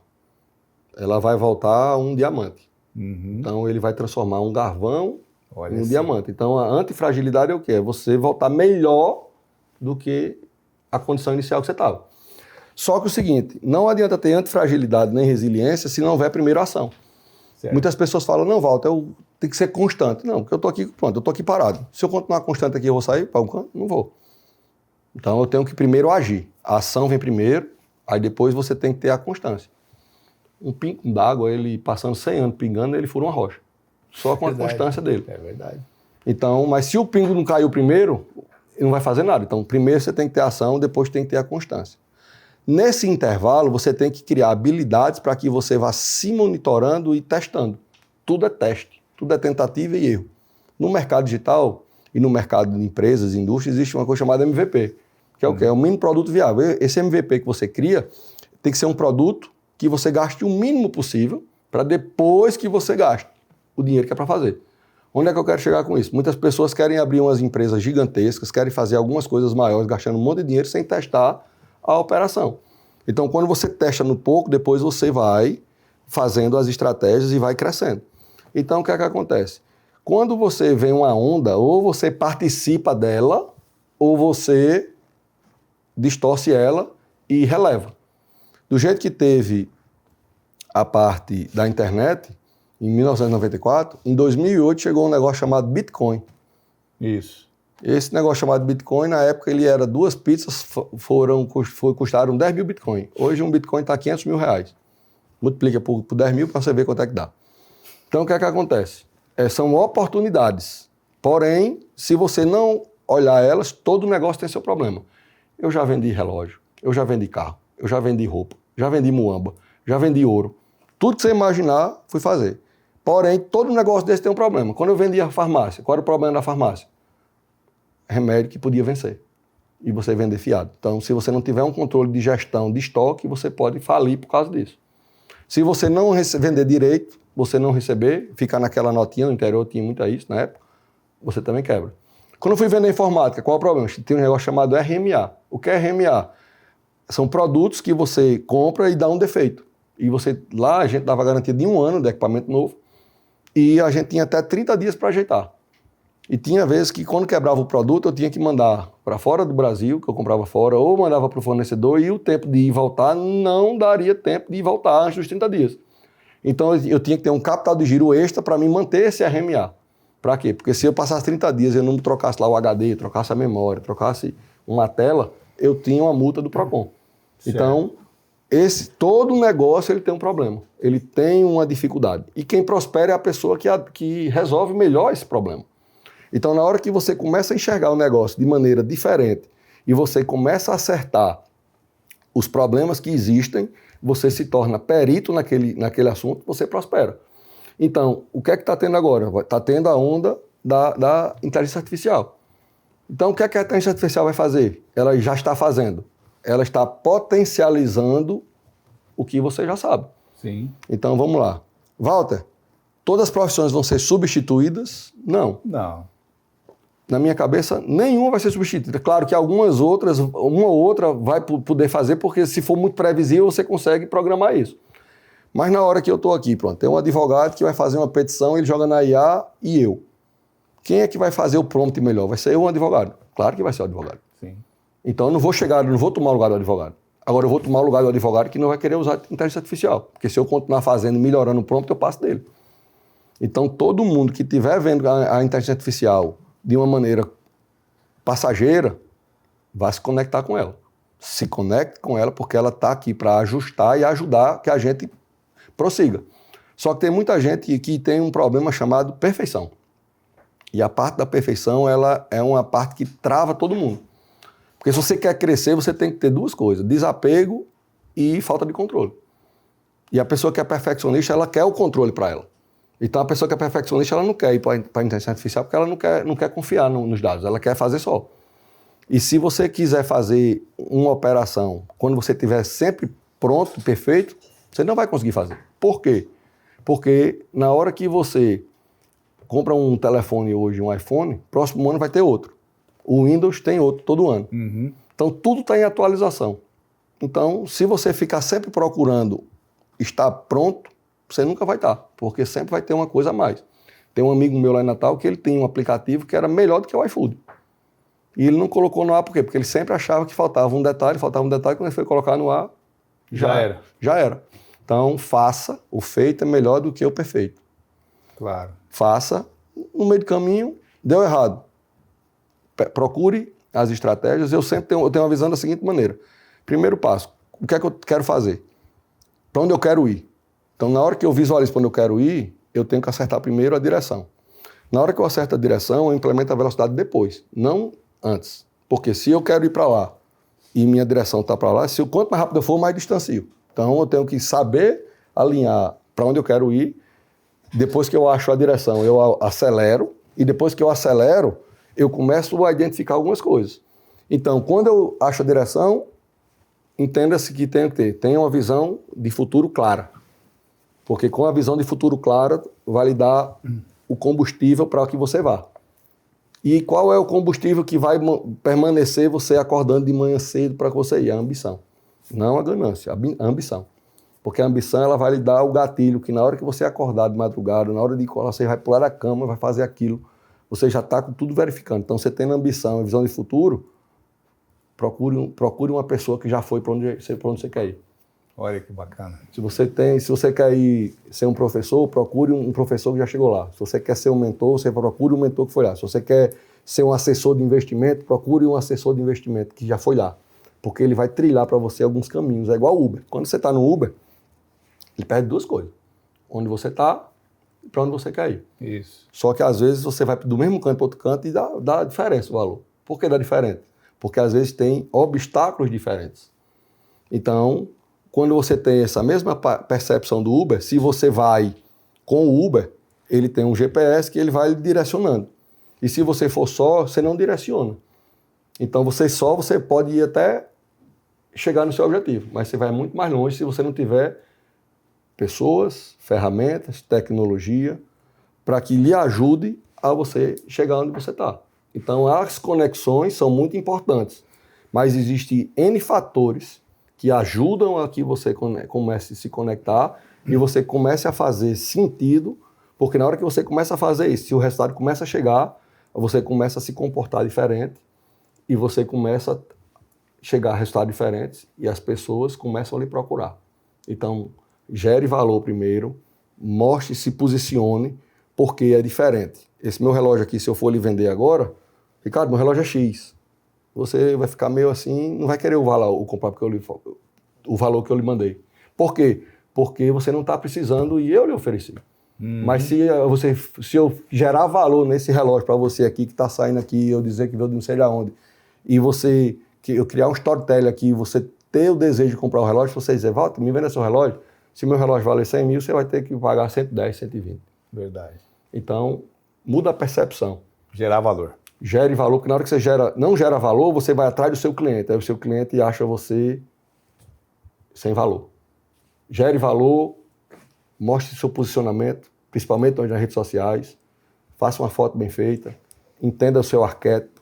ela vai voltar um diamante. Uhum. Então ele vai transformar um carvão em um assim. diamante. Então a antifragilidade é o quê? É você voltar melhor do que a condição inicial que você estava. Só que o seguinte, não adianta ter antifragilidade nem resiliência se não houver primeiro ação. Certo. Muitas pessoas falam, não, Walter, eu tenho que ser constante. Não, porque eu estou aqui, pronto, eu estou aqui parado. Se eu continuar constante aqui, eu vou sair para um canto? Não vou. Então eu tenho que primeiro agir. A ação vem primeiro, aí depois você tem que ter a constância. Um pingo d'água, ele passando 100 anos pingando, ele fura uma rocha. Só com a constância dele. É verdade. Então, mas se o pingo não caiu primeiro, ele não vai fazer nada. Então, primeiro você tem que ter a ação, depois tem que ter a constância. Nesse intervalo, você tem que criar habilidades para que você vá se monitorando e testando. Tudo é teste, tudo é tentativa e erro. No mercado digital e no mercado de empresas e indústrias, existe uma coisa chamada MVP, que é o quê? É o mínimo produto viável. Esse MVP que você cria tem que ser um produto que você gaste o mínimo possível para depois que você gaste o dinheiro que é para fazer. Onde é que eu quero chegar com isso? Muitas pessoas querem abrir umas empresas gigantescas, querem fazer algumas coisas maiores, gastando um monte de dinheiro sem testar a operação. Então, quando você testa no pouco, depois você vai fazendo as estratégias e vai crescendo. Então, o que é que acontece? Quando você vê uma onda, ou você participa dela, ou você distorce ela e releva. Do jeito que teve a parte da internet, em 1994, em 2008 chegou um negócio chamado Bitcoin. Isso. Esse negócio chamado Bitcoin, na época ele era 2 pizzas, custaram 10 mil Bitcoin. Hoje um Bitcoin está 500 mil reais. Multiplica por 10 mil para você ver quanto é que dá. Então o que é que acontece? São oportunidades. Porém, se você não olhar elas, todo negócio tem seu problema. Eu já vendi relógio, eu já vendi carro, eu já vendi roupa, já vendi muamba, já vendi ouro. Tudo que você imaginar, fui fazer. Porém, todo negócio desse tem um problema. Quando eu vendia a farmácia, qual era o problema da farmácia? Remédio que podia vencer. E você vender fiado. Então, se você não tiver um controle de gestão de estoque, você pode falir por causa disso. Se você não vender direito, você não receber, ficar naquela notinha, no interior tinha muito isso na época, você também quebra. Quando eu fui vender informática, qual é o problema? Tem um negócio chamado RMA. O que é RMA? São produtos que você compra e dá um defeito. E lá a gente dava garantia de 1 ano de equipamento novo e a gente tinha até 30 dias para ajeitar. E tinha vezes que quando quebrava o produto eu tinha que mandar para fora do Brasil, que eu comprava fora, ou mandava para o fornecedor e o tempo de ir e voltar não daria tempo de ir e voltar antes dos 30 dias. Então eu tinha que ter um capital de giro extra para me manter esse RMA. Para quê? Porque se eu passasse 30 dias e eu não trocasse lá o HD, trocasse a memória, trocasse uma tela, eu tinha uma multa do PROCON. Certo. Então, todo negócio ele tem um problema, ele tem uma dificuldade. E quem prospera é a pessoa que resolve melhor esse problema. Então, na hora que você começa a enxergar o negócio de maneira diferente e você começa a acertar os problemas que existem, você se torna perito naquele assunto, você prospera. Então, o que é que está tendo agora? Está tendo a onda da inteligência artificial. Então, o que é que a inteligência artificial vai fazer? Ela já está fazendo. Ela está potencializando o que você já sabe. Sim. Então, vamos lá. Walter, todas as profissões vão ser substituídas? Não. Não. Na minha cabeça, nenhuma vai ser substituída. Claro que algumas outras, uma ou outra vai poder fazer, porque se for muito previsível, você consegue programar isso. Mas na hora que eu estou aqui, pronto, tem um advogado que vai fazer uma petição, ele joga na IA e eu. Quem é que vai fazer o prompt melhor? Vai ser eu ou um advogado? Claro que vai ser o advogado. Sim. Então eu não vou tomar o lugar do advogado. Agora eu vou tomar o lugar do advogado que não vai querer usar inteligência artificial. Porque se eu continuar fazendo, melhorando o prompt, eu passo dele. Então todo mundo que estiver vendo a inteligência artificial de uma maneira passageira, vai se conectar com ela. Se conecte com ela porque ela está aqui para ajustar e ajudar que a gente prossiga. Só que tem muita gente que tem um problema chamado perfeição. E a parte da perfeição, ela é uma parte que trava todo mundo. Porque se você quer crescer, você tem que ter duas coisas, desapego e falta de controle. E a pessoa que é perfeccionista, ela quer o controle para ela. Então a pessoa que é perfeccionista, ela não quer ir para a inteligência artificial porque ela não quer confiar nos dados, ela quer fazer só. E se você quiser fazer uma operação quando você estiver sempre pronto, perfeito, você não vai conseguir fazer. Por quê? Porque na hora que você compra um telefone hoje, um iPhone, próximo ano vai ter outro. O Windows tem outro todo ano. Uhum. Então tudo está em atualização. Então se você ficar sempre procurando estar pronto, você nunca vai estar, porque sempre vai ter uma coisa a mais. Tem um amigo meu lá em Natal que ele tem um aplicativo que era melhor do que o iFood. E ele não colocou no ar, por quê? Porque ele sempre achava que faltava um detalhe, quando ele foi colocar no ar, já era. Então, faça, o feito é melhor do que o perfeito. Claro. Faça, no meio do caminho, deu errado. Procure as estratégias, eu tenho uma visão da seguinte maneira. Primeiro passo, o que é que eu quero fazer? Para onde eu quero ir? Então, na hora que eu visualizo para onde eu quero ir, eu tenho que acertar primeiro a direção. Na hora que eu acerto a direção, eu implemento a velocidade depois, não antes. Porque se eu quero ir para lá e minha direção está para lá, quanto mais rápido eu for, mais distancio. Então, eu tenho que saber alinhar para onde eu quero ir. Depois que eu acho a direção, eu acelero. E depois que eu acelero, eu começo a identificar algumas coisas. Então, quando eu acho a direção, entenda-se que tenha uma visão de futuro clara. Porque com a visão de futuro clara, vai lhe dar o combustível para que você vá. E qual é o combustível que vai permanecer você acordando de manhã cedo para você ir? A ambição. Não a ganância, a ambição. Porque a ambição ela vai lhe dar o gatilho que na hora que você acordar de madrugada, na hora de colar, você vai pular da cama, vai fazer aquilo, você já está com tudo verificando. Então, você tendo ambição e visão de futuro, procure uma pessoa que já foi para onde você quer ir. Olha que bacana. Se você quer ir ser um professor, procure um professor que já chegou lá. Se você quer ser um mentor, você procure um mentor que foi lá. Se você quer ser um assessor de investimento, procure um assessor de investimento que já foi lá. Porque ele vai trilhar para você alguns caminhos. É igual o Uber. Quando você está no Uber, ele pede duas coisas. Onde você está e para onde você quer ir. Isso. Só que às vezes você vai do mesmo canto para outro canto e dá diferença o valor. Por que dá diferente? Porque às vezes tem obstáculos diferentes. Então, quando você tem essa mesma percepção do Uber, se você vai com o Uber, ele tem um GPS que ele vai direcionando. E se você for só, você não direciona. Então você pode ir até chegar no seu objetivo, mas você vai muito mais longe se você não tiver pessoas, ferramentas, tecnologia, para que lhe ajude a você chegar onde você está. Então as conexões são muito importantes, mas existem N fatores que ajudam a que você comece a se conectar e você comece a fazer sentido, porque na hora que você começa a fazer isso, se o resultado começa a chegar, você começa a se comportar diferente e você começa a chegar a resultados diferentes e as pessoas começam a lhe procurar. Então, gere valor primeiro, mostre, se posicione, porque é diferente. Esse meu relógio aqui, se eu for lhe vender agora, Ricardo, meu relógio é X. Você vai ficar meio assim, não vai querer comprar porque o valor que eu lhe mandei. Por quê? Porque você não está precisando e eu lhe ofereci. Mas se eu gerar valor nesse relógio para você aqui, que está saindo aqui, eu dizer que veio de não sei de onde, e eu criar um storytelling aqui, você ter o desejo de comprar o relógio, você dizer, Walter, me venda seu relógio, se meu relógio valer 100 mil, você vai ter que pagar 110, 120. Verdade. Então, muda a percepção. Gerar valor. Gere valor, porque na hora que você não gera valor, você vai atrás do seu cliente. Aí o seu cliente acha você sem valor. Gere valor, mostre seu posicionamento, principalmente nas redes sociais. Faça uma foto bem feita, entenda o seu arquétipo,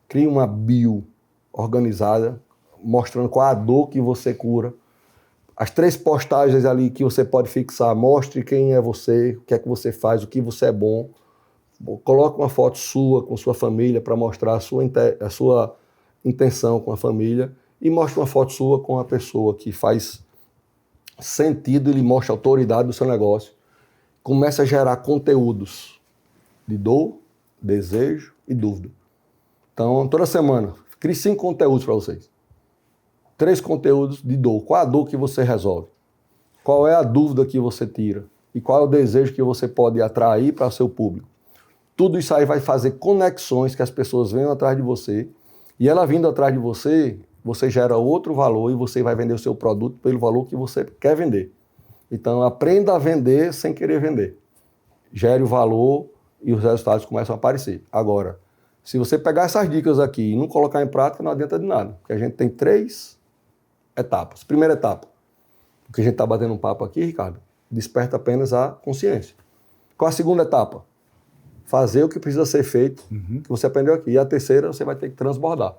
crie uma bio organizada, mostrando qual a dor que você cura. As 3 postagens ali que você pode fixar, mostre quem é você, o que é que você faz, o que você é bom. Coloque uma foto sua com sua família para mostrar a sua intenção com a família e mostre uma foto sua com a pessoa que faz sentido e lhe mostra a autoridade do seu negócio. Comece a gerar conteúdos de dor, desejo e dúvida. Então, toda semana, crie 5 conteúdos para vocês. 3 conteúdos de dor. Qual é a dor que você resolve? Qual é a dúvida que você tira? e qual é o desejo que você pode atrair para o seu público. Tudo isso aí vai fazer conexões que as pessoas venham atrás de você, e ela vindo atrás de você, você gera outro valor e você vai vender o seu produto pelo valor que você quer vender. Então, aprenda a vender sem querer vender. Gere o valor e os resultados começam a aparecer. Agora, se você pegar essas dicas aqui e não colocar em prática, não adianta de nada, porque a gente tem 3 etapas. Primeira etapa, o que a gente está batendo um papo aqui, Ricardo, desperta apenas a consciência. Qual a segunda etapa? Fazer o que precisa ser feito, que você aprendeu aqui. E a terceira, você vai ter que transbordar.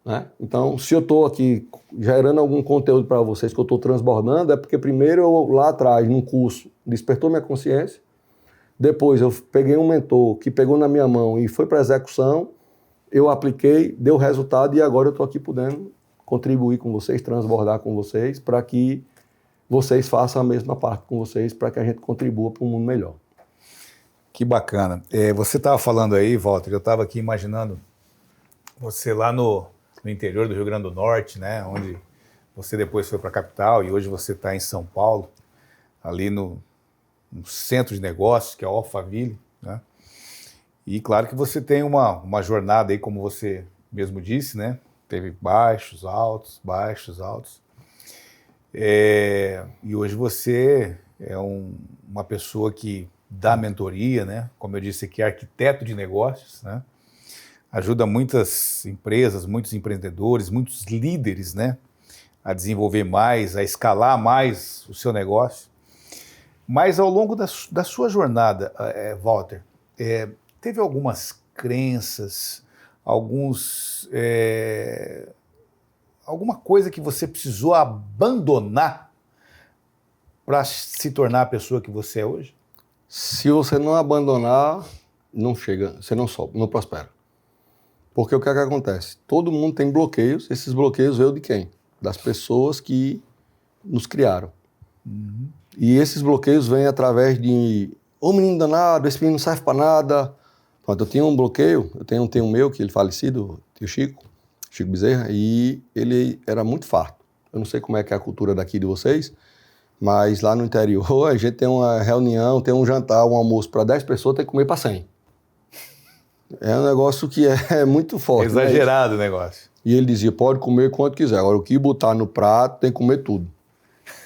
Né? Então, se eu estou aqui gerando algum conteúdo para vocês que eu estou transbordando, é porque primeiro eu lá atrás, num curso, despertou minha consciência. Depois eu peguei um mentor que pegou na minha mão e foi para a execução, eu apliquei, deu resultado e agora eu estou aqui podendo contribuir com vocês, transbordar com vocês, para que vocês façam a mesma parte com vocês, para que a gente contribua para um mundo melhor. Que bacana. Você estava falando aí, Walter, eu estava aqui imaginando você lá no interior do Rio Grande do Norte, né, onde você depois foi para a capital e hoje você está em São Paulo, ali no centro de negócios, que é a Alphaville, né? E claro que você tem uma jornada aí, como você mesmo disse, né? Teve baixos, altos, baixos, altos. E hoje você é uma pessoa que dá mentoria, né? Como eu disse aqui, arquiteto de negócios, né? Ajuda muitas empresas, muitos empreendedores, muitos líderes, né? A desenvolver mais, a escalar mais o seu negócio. Mas ao longo da sua jornada, Walter, teve algumas crenças, alguma coisa que você precisou abandonar para se tornar a pessoa que você é hoje? Se você não abandonar, não chega, você não sobe, não prospera. Porque o que é que acontece? Todo mundo tem bloqueios, esses bloqueios veio de quem? Das pessoas que nos criaram. E esses bloqueios vêm através de ô menino danado, esse menino não serve para nada. Pronto, eu tinha um bloqueio, eu tenho um meu, que ele falecido, tio Chico Bezerra, e ele era muito farto. Eu não sei como é que é a cultura daqui de vocês, mas lá no interior a gente tem uma reunião, tem um jantar, um almoço para 10 pessoas, tem que comer para 100. É um negócio que é muito forte. Exagerado, né? O negócio. E ele dizia, pode comer quanto quiser, agora o que botar no prato tem que comer tudo.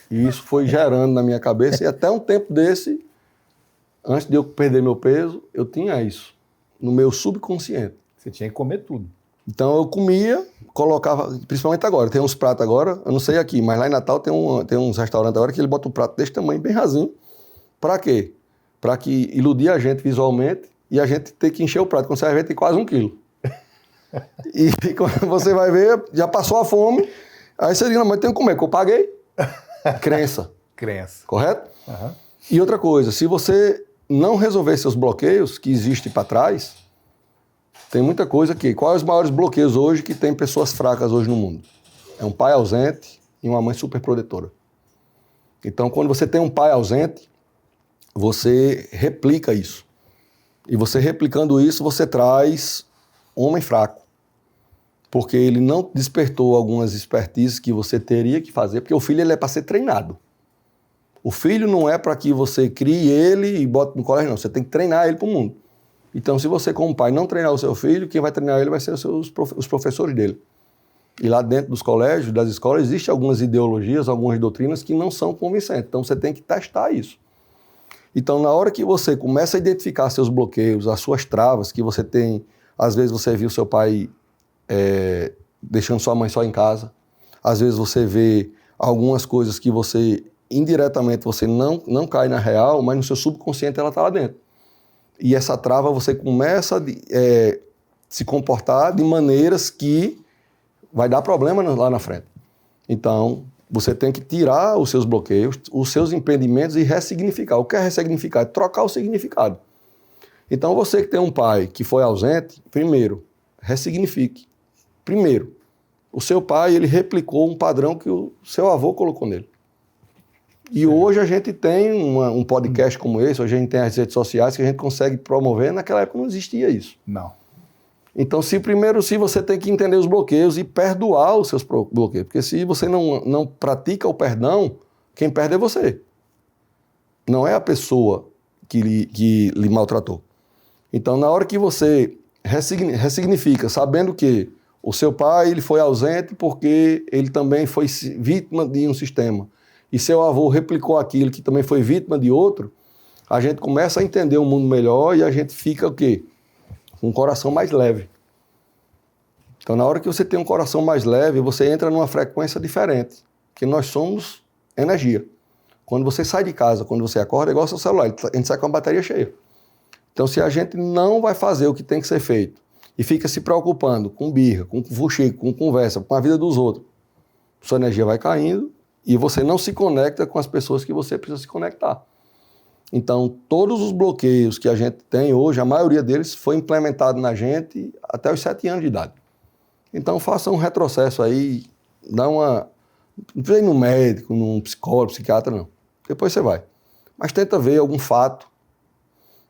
E isso foi gerando na minha cabeça, e até um tempo desse, antes de eu perder meu peso, eu tinha isso no meu subconsciente. Você tinha que comer tudo. Então eu comia, colocava, principalmente agora, tem uns pratos agora, eu não sei aqui, mas lá em Natal tem uns restaurantes agora que ele bota um prato desse tamanho, bem rasinho. Pra quê? Pra que iludir a gente visualmente e a gente ter que encher o prato. Quando você vai ver, tem quase 1 quilo. E quando você vai ver, já passou a fome, aí você diz, não, mas tem que comer, que eu paguei. Crença. Correto? Uhum. E outra coisa, se você não resolver seus bloqueios que existem para trás, tem muita coisa aqui. Quais os maiores bloqueios hoje que tem pessoas fracas hoje no mundo? É um pai ausente e uma mãe super protetora. Então, quando você tem um pai ausente, você replica isso. E você replicando isso, você traz homem fraco. Porque ele não despertou algumas expertises que você teria que fazer, porque o filho ele é para ser treinado. O filho não é para que você crie ele e bote no colégio, não. Você tem que treinar ele para o mundo. Então, se você, como pai, não treinar o seu filho, quem vai treinar ele vai ser os professores dele. E lá dentro dos colégios, das escolas, existem algumas ideologias, algumas doutrinas que não são convincentes. Então, você tem que testar isso. Então, na hora que você começa a identificar seus bloqueios, as suas travas que você tem, às vezes você viu seu pai deixando sua mãe só em casa, às vezes você vê algumas coisas que você, indiretamente, você não cai na real, mas no seu subconsciente ela está lá dentro. E essa trava você começa a se comportar de maneiras que vai dar problema lá na frente. Então, você tem que tirar os seus bloqueios, os seus impedimentos e ressignificar. O que é ressignificar? É trocar o significado. Então, você que tem um pai que foi ausente, primeiro, ressignifique. Primeiro, o seu pai, ele replicou um padrão que o seu avô colocou nele. E hoje a gente tem um podcast como esse, hoje a gente tem as redes sociais que a gente consegue promover, naquela época não existia isso. Não. Então, se você tem que entender os bloqueios e perdoar os seus bloqueios, porque se você não pratica o perdão, quem perde é você. não é a pessoa que lhe maltratou. Então, na hora que você ressignifica, sabendo que o seu pai ele foi ausente porque ele também foi vítima de um sistema, e seu avô replicou aquilo que também foi vítima de outro, a gente começa a entender o mundo melhor e a gente fica o quê? Com um coração mais leve. Então, na hora que você tem um coração mais leve, você entra numa frequência diferente, porque nós somos energia. Quando você sai de casa, quando você acorda, é igual ao seu celular, a gente sai com a bateria cheia. Então, se a gente não vai fazer o que tem que ser feito e fica se preocupando com birra, com fuxico, com conversa, com a vida dos outros, sua energia vai caindo e você não se conecta com as pessoas que você precisa se conectar. Então, todos os bloqueios que a gente tem hoje, a maioria deles foi implementado na gente até os 7 anos de idade. Então, faça um retrocesso aí, não precisa ir no médico, num psicólogo, psiquiatra, não. Depois você vai. Mas tenta ver algum fato.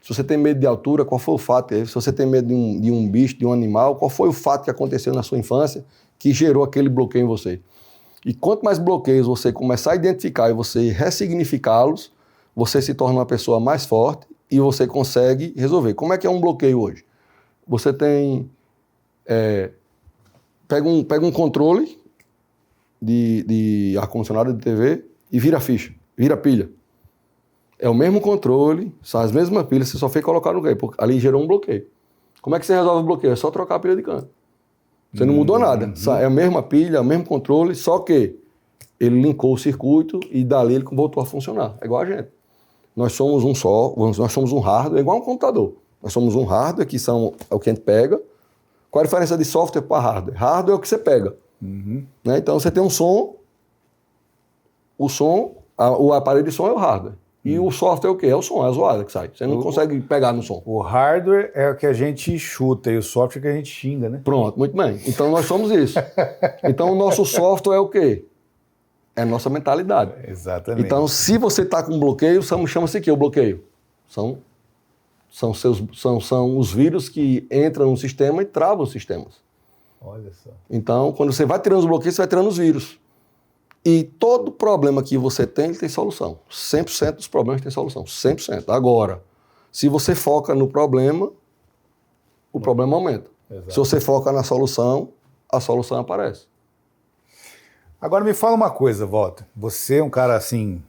Se você tem medo de altura, qual foi o fato? Se você tem medo de um bicho, de um animal, qual foi o fato que aconteceu na sua infância que gerou aquele bloqueio em você? E quanto mais bloqueios você começar a identificar e você ressignificá-los, você se torna uma pessoa mais forte e você consegue resolver. Como é que é um bloqueio hoje? Você tem... Pega um controle de ar-condicionado, de TV, e vira ficha, vira pilha. É o mesmo controle, são as mesmas pilhas, você só fez colocar no meio, porque ali gerou um bloqueio. Como é que você resolve o bloqueio? É só trocar a pilha de canto. Você não mudou nada. É a mesma pilha, é o mesmo controle, só que ele linkou o circuito e dali ele voltou a funcionar. É igual a gente. Nós somos um só, nós somos um hardware, é igual um computador. Nós somos um hardware, que é o que a gente pega. Qual a diferença de software para hardware? Hardware é o que você pega. Né? Então você tem um som, o aparelho de som é o hardware. E o software é o quê? É o som, é a zoada que sai. Você não consegue pegar no som. O hardware é o que a gente chuta e o software é o que a gente xinga, né? Pronto, muito bem. Então nós somos isso. Então o nosso software é o quê? É a nossa mentalidade. Exatamente. Então se você está com bloqueio, chama-se o quê o bloqueio? São os vírus que entram no sistema e travam os sistemas. Olha só. Então quando você vai tirando os bloqueios, você vai tirando os vírus. E todo problema que você tem, ele tem solução. 100% dos problemas têm solução. 100%. Agora, se você foca no problema, o problema aumenta. Exato. Se você foca na solução, a solução aparece. Agora me fala uma coisa, Walter. Você é um cara assim,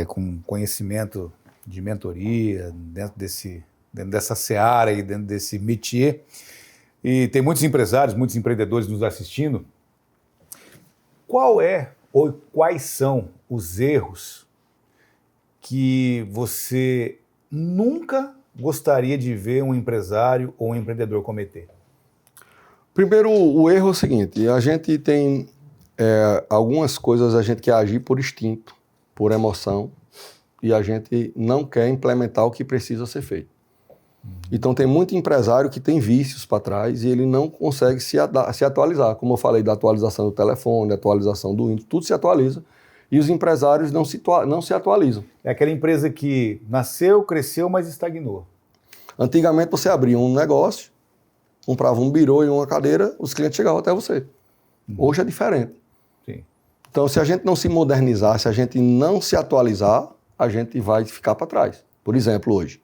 com conhecimento de mentoria, dentro dessa seara e dentro desse métier. E tem muitos empresários, muitos empreendedores nos assistindo. Qual é ou quais são os erros que você nunca gostaria de ver um empresário ou um empreendedor cometer? Primeiro, o erro é o seguinte, a gente tem algumas coisas, a gente quer agir por instinto, por emoção, e a gente não quer implementar o que precisa ser feito. Então tem muito empresário que tem vícios para trás e ele não consegue se atualizar. Como eu falei da atualização do telefone, da atualização do Windows, tudo se atualiza e os empresários não se atualizam. É aquela empresa que nasceu, cresceu, mas estagnou. Antigamente você abria um negócio, comprava um birô e uma cadeira, os clientes chegavam até você. Hoje é diferente. Sim. Então se a gente não se modernizar, se a gente não se atualizar, a gente vai ficar para trás. Por exemplo, hoje.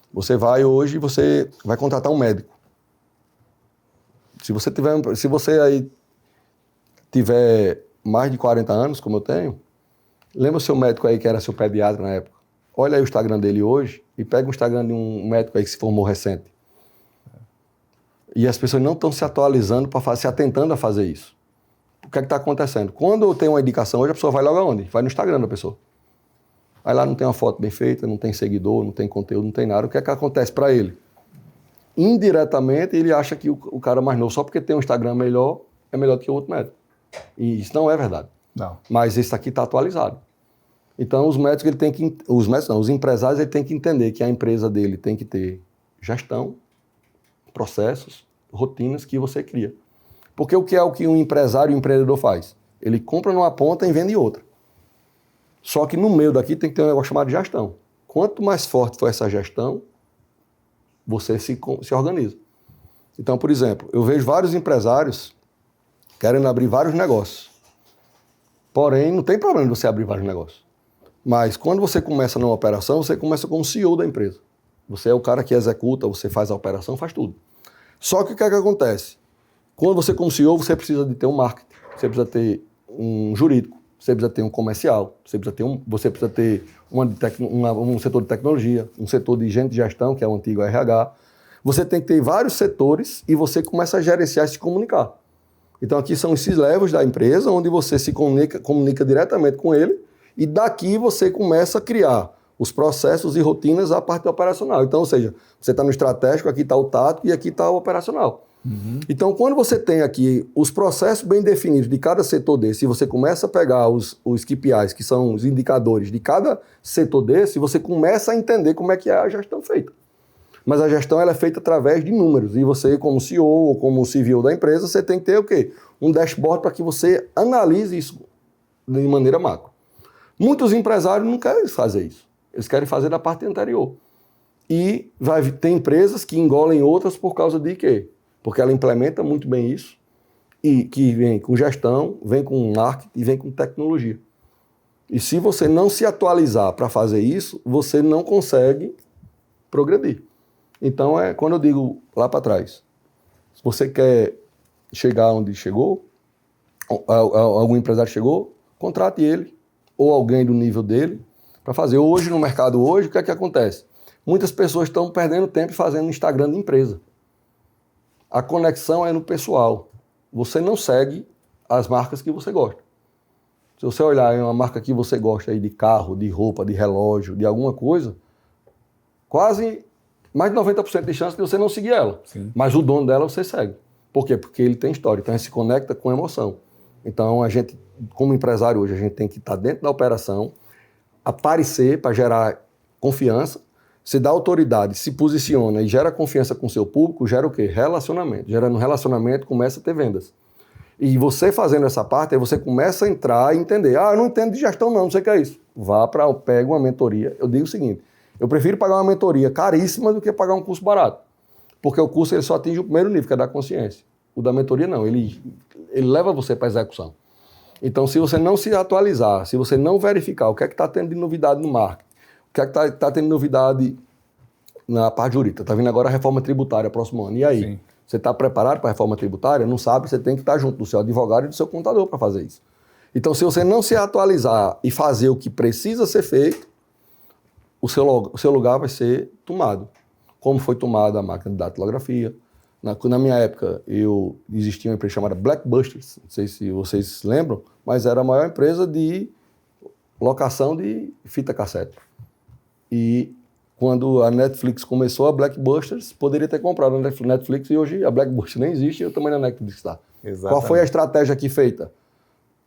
Você vai contratar um médico. Se você aí tiver mais de 40 anos, como eu tenho, lembra o seu médico aí que era seu pediatra na época? Olha aí o Instagram dele hoje e pega o Instagram de um médico aí que se formou recente. E as pessoas não estão se atualizando, se atentando a fazer isso. O que é que está acontecendo? Quando eu tenho uma indicação hoje, a pessoa vai logo aonde? Vai no Instagram da pessoa. Aí lá não tem uma foto bem feita, não tem seguidor, não tem conteúdo, não tem nada. O que é que acontece para ele? Indiretamente, ele acha que o cara mais novo, só porque tem um Instagram melhor, é melhor do que o outro médico. E isso não é verdade. Não. Mas esse aqui está atualizado. Então, os empresários, ele têm que entender que a empresa dele tem que ter gestão, processos, rotinas que você cria. Porque o que é o que um empresário e um empreendedor faz? Ele compra numa ponta e vende em outra. Só que no meio daqui tem que ter um negócio chamado gestão. Quanto mais forte for essa gestão, você se organiza. Então, por exemplo, eu vejo vários empresários querendo abrir vários negócios. Porém, não tem problema de você abrir vários negócios. Mas quando você começa numa operação, você começa como CEO da empresa. Você é o cara que executa, você faz a operação, faz tudo. Só que o que é que acontece? Quando você como CEO, você precisa de ter um marketing, você precisa ter um jurídico, você precisa ter um comercial, você precisa ter um setor de tecnologia, um setor de gente de gestão, que é o antigo RH. Você tem que ter vários setores e você começa a gerenciar e se comunicar. Então aqui são esses levels da empresa, onde você se comunica diretamente com ele e daqui você começa a criar os processos e rotinas à parte operacional. Então, ou seja, você está no estratégico, aqui está o tático e aqui está o operacional. Então, quando você tem aqui os processos bem definidos de cada setor desse, e você começa a pegar os KPIs, que são os indicadores de cada setor desse, você começa a entender como é que é a gestão feita. Mas a gestão ela é feita através de números. E você, como CEO ou como CVO da empresa, você tem que ter o quê? Um dashboard para que você analise isso de maneira macro. Muitos empresários não querem fazer isso. Eles querem fazer da parte anterior. E tem empresas que engolem outras por causa de quê? Porque ela implementa muito bem isso e que vem com gestão, vem com marketing e vem com tecnologia. E se você não se atualizar para fazer isso, você não consegue progredir. Então, quando eu digo lá para trás, se você quer chegar onde chegou, algum empresário chegou, contrate ele ou alguém do nível dele para fazer. Hoje, no mercado hoje, o que é que acontece? Muitas pessoas estão perdendo tempo fazendo Instagram de empresa. A conexão é no pessoal. Você não segue as marcas que você gosta. Se você olhar em uma marca que você gosta aí de carro, de roupa, de relógio, de alguma coisa, quase mais de 90% de chance de você não seguir ela. Sim. Mas o dono dela você segue. Por quê? Porque ele tem história. Então a gente se conecta com emoção. Então a gente, como empresário hoje, a gente tem que estar dentro da operação, aparecer para gerar confiança. Se dá autoridade, se posiciona e gera confiança com o seu público, gera o quê? Relacionamento. Gerando relacionamento, começa a ter vendas. E você fazendo essa parte, aí você começa a entrar e entender. Ah, eu não entendo de gestão não sei o que é isso. Pega uma mentoria. Eu digo o seguinte, eu prefiro pagar uma mentoria caríssima do que pagar um curso barato. Porque o curso ele só atinge o primeiro nível, que é da consciência. O da mentoria não, ele leva você para a execução. Então, se você não se atualizar, se você não verificar o que é que está tendo de novidade no marketing, o que é que está tendo de novidade na parte jurídica, está vindo agora a reforma tributária próximo ano. E aí? Sim. Você está preparado para a reforma tributária? Não sabe, você tem que estar junto do seu advogado e do seu contador para fazer isso. Então, se você não se atualizar e fazer o que precisa ser feito, o seu lugar vai ser tomado. Como foi tomada a máquina de datilografia. Na minha época, existia uma empresa chamada Blackbusters, não sei se vocês lembram, mas era a maior empresa de locação de fita cassete. E quando a Netflix começou, a Blackbusters poderia ter comprado a Netflix e hoje a Blackbusters nem existe e eu também na Netflix está. Qual foi a estratégia aqui feita?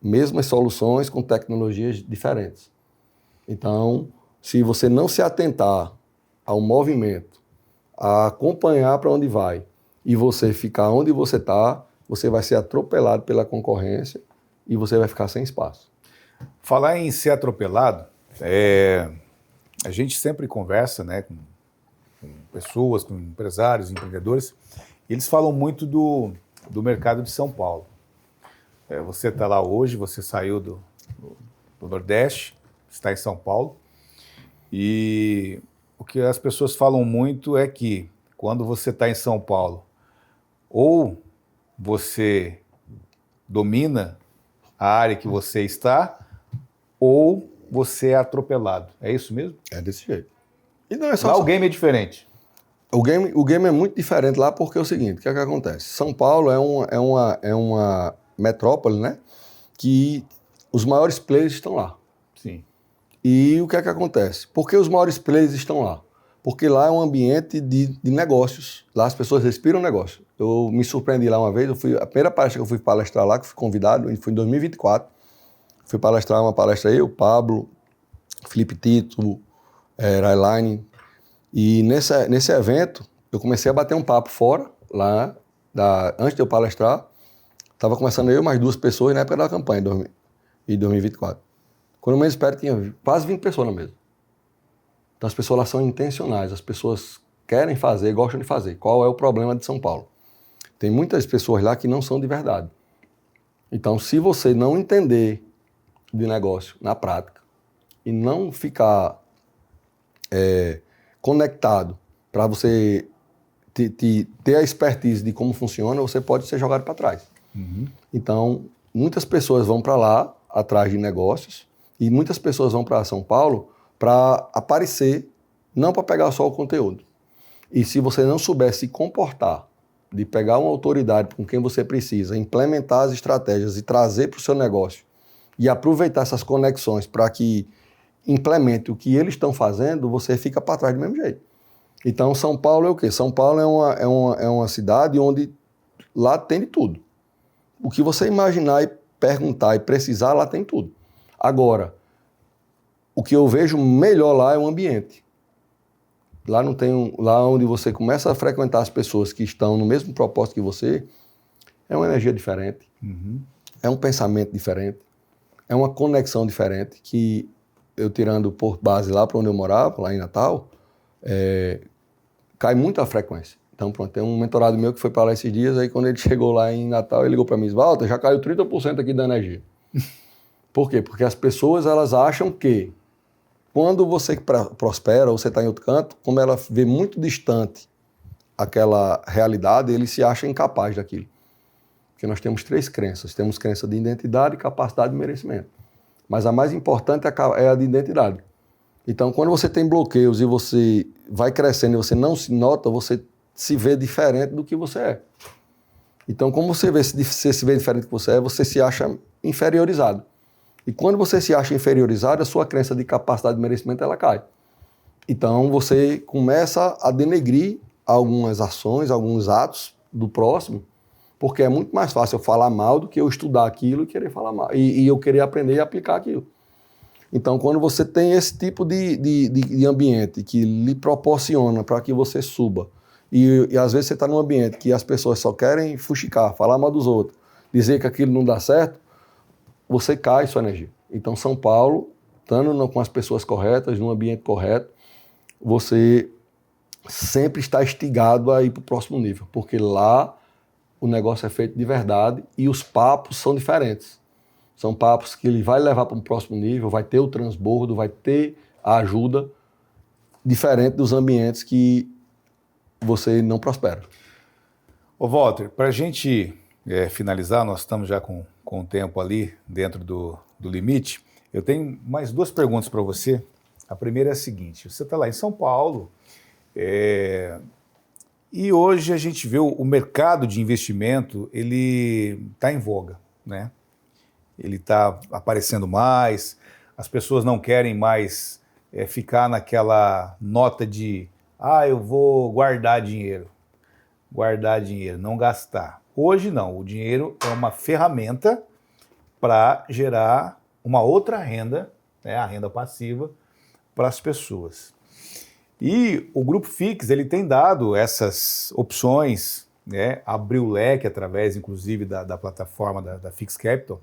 Mesmas soluções com tecnologias diferentes. Então, se você não se atentar ao movimento, a acompanhar para onde vai e você ficar onde você está, você vai ser atropelado pela concorrência e você vai ficar sem espaço. Falar em ser atropelado, a gente sempre conversa, né, com pessoas, com empresários, empreendedores, e eles falam muito do mercado de São Paulo. Você está lá hoje, você saiu do Nordeste, está em São Paulo, e o que as pessoas falam muito é que quando você está em São Paulo, ou você domina a área que você está, ou você é atropelado. É isso mesmo? É desse jeito. E não é só lá o game é diferente. O game é muito diferente lá porque é o seguinte, o que é que acontece? São Paulo é uma metrópole, né? Que os maiores players estão lá. Sim. E o que é que acontece? Por que os maiores players estão lá? Porque lá é um ambiente de negócios. Lá as pessoas respiram negócio. Eu me surpreendi lá uma vez, a primeira palestra que eu fui palestrar lá, que fui convidado, foi em 2024. Fui palestrar uma palestra eu, Pablo, Felipe Tito, Railine. E nesse evento, eu comecei a bater um papo fora, lá, antes de eu palestrar. Estava começando eu mais 2 pessoas na época da campanha, em 2024. Quando eu menos espero, tinha quase 20 pessoas na mesa. Então as pessoas lá são intencionais, as pessoas querem fazer, gostam de fazer. Qual é o problema de São Paulo? Tem muitas pessoas lá que não são de verdade. Então, se você não entender de negócio na prática, e não ficar conectado para você ter a expertise de como funciona, você pode ser jogado para trás. Então, muitas pessoas vão para lá, atrás de negócios, e muitas pessoas vão para São Paulo para aparecer, não para pegar só o conteúdo. E se você não souber se comportar, de pegar uma autoridade com quem você precisa, implementar as estratégias e trazer para o seu negócio, e aproveitar essas conexões para que implemente o que eles estão fazendo, você fica para trás do mesmo jeito. Então, São Paulo é o quê? São Paulo é uma cidade onde lá tem de tudo. O que você imaginar e perguntar e precisar, lá tem tudo. Agora, o que eu vejo melhor lá é o ambiente. Lá não tem lá onde você começa a frequentar as pessoas que estão no mesmo propósito que você, é uma energia diferente, é um pensamento diferente, é uma conexão diferente que eu tirando por base lá para onde eu morava, lá em Natal, cai muito a frequência. Então, pronto, tem um mentorado meu que foi para lá esses dias, aí quando ele chegou lá em Natal, ele ligou para mim, Walter, já caiu 30% aqui da energia. Por quê? Porque as pessoas, elas acham que quando você prospera ou você está em outro canto, como ela vê muito distante aquela realidade, ele se acha incapaz daquilo. Porque nós temos 3 crenças. Temos crença de identidade, capacidade e merecimento. Mas a mais importante é a de identidade. Então, quando você tem bloqueios e você vai crescendo e você não se nota, você se vê diferente do que você é. Então, como você se vê diferente do que você é, você se acha inferiorizado. E quando você se acha inferiorizado, a sua crença de capacidade de merecimento, ela cai. Então, você começa a denegrir algumas ações, alguns atos do próximo, porque é muito mais fácil eu falar mal do que eu estudar aquilo e querer falar mal. E eu querer aprender e aplicar aquilo. Então, quando você tem esse tipo de ambiente que lhe proporciona para que você suba, e às vezes você está num ambiente que as pessoas só querem fuxicar, falar mal dos outros, dizer que aquilo não dá certo, você cai sua energia. Então, São Paulo, estando com as pessoas corretas, num ambiente correto, você sempre está instigado a ir para o próximo nível, porque lá o negócio é feito de verdade e os papos são diferentes. São papos que ele vai levar para um próximo nível, vai ter o transbordo, vai ter a ajuda, diferente dos ambientes que você não prospera. Ô Walter, para a gente finalizar, nós estamos já com o tempo ali dentro do limite, eu tenho mais 2 perguntas para você. A primeira é a seguinte, você está lá em São Paulo, e hoje a gente vê o mercado de investimento, ele está em voga, né? Ele está aparecendo mais, as pessoas não querem mais ficar naquela nota de eu vou guardar dinheiro, não gastar. Hoje não, o dinheiro é uma ferramenta para gerar uma outra renda, né, a renda passiva, para as pessoas. E o Grupo Fix, ele tem dado essas opções, né, abriu o leque através, inclusive, da plataforma da Fix Capital,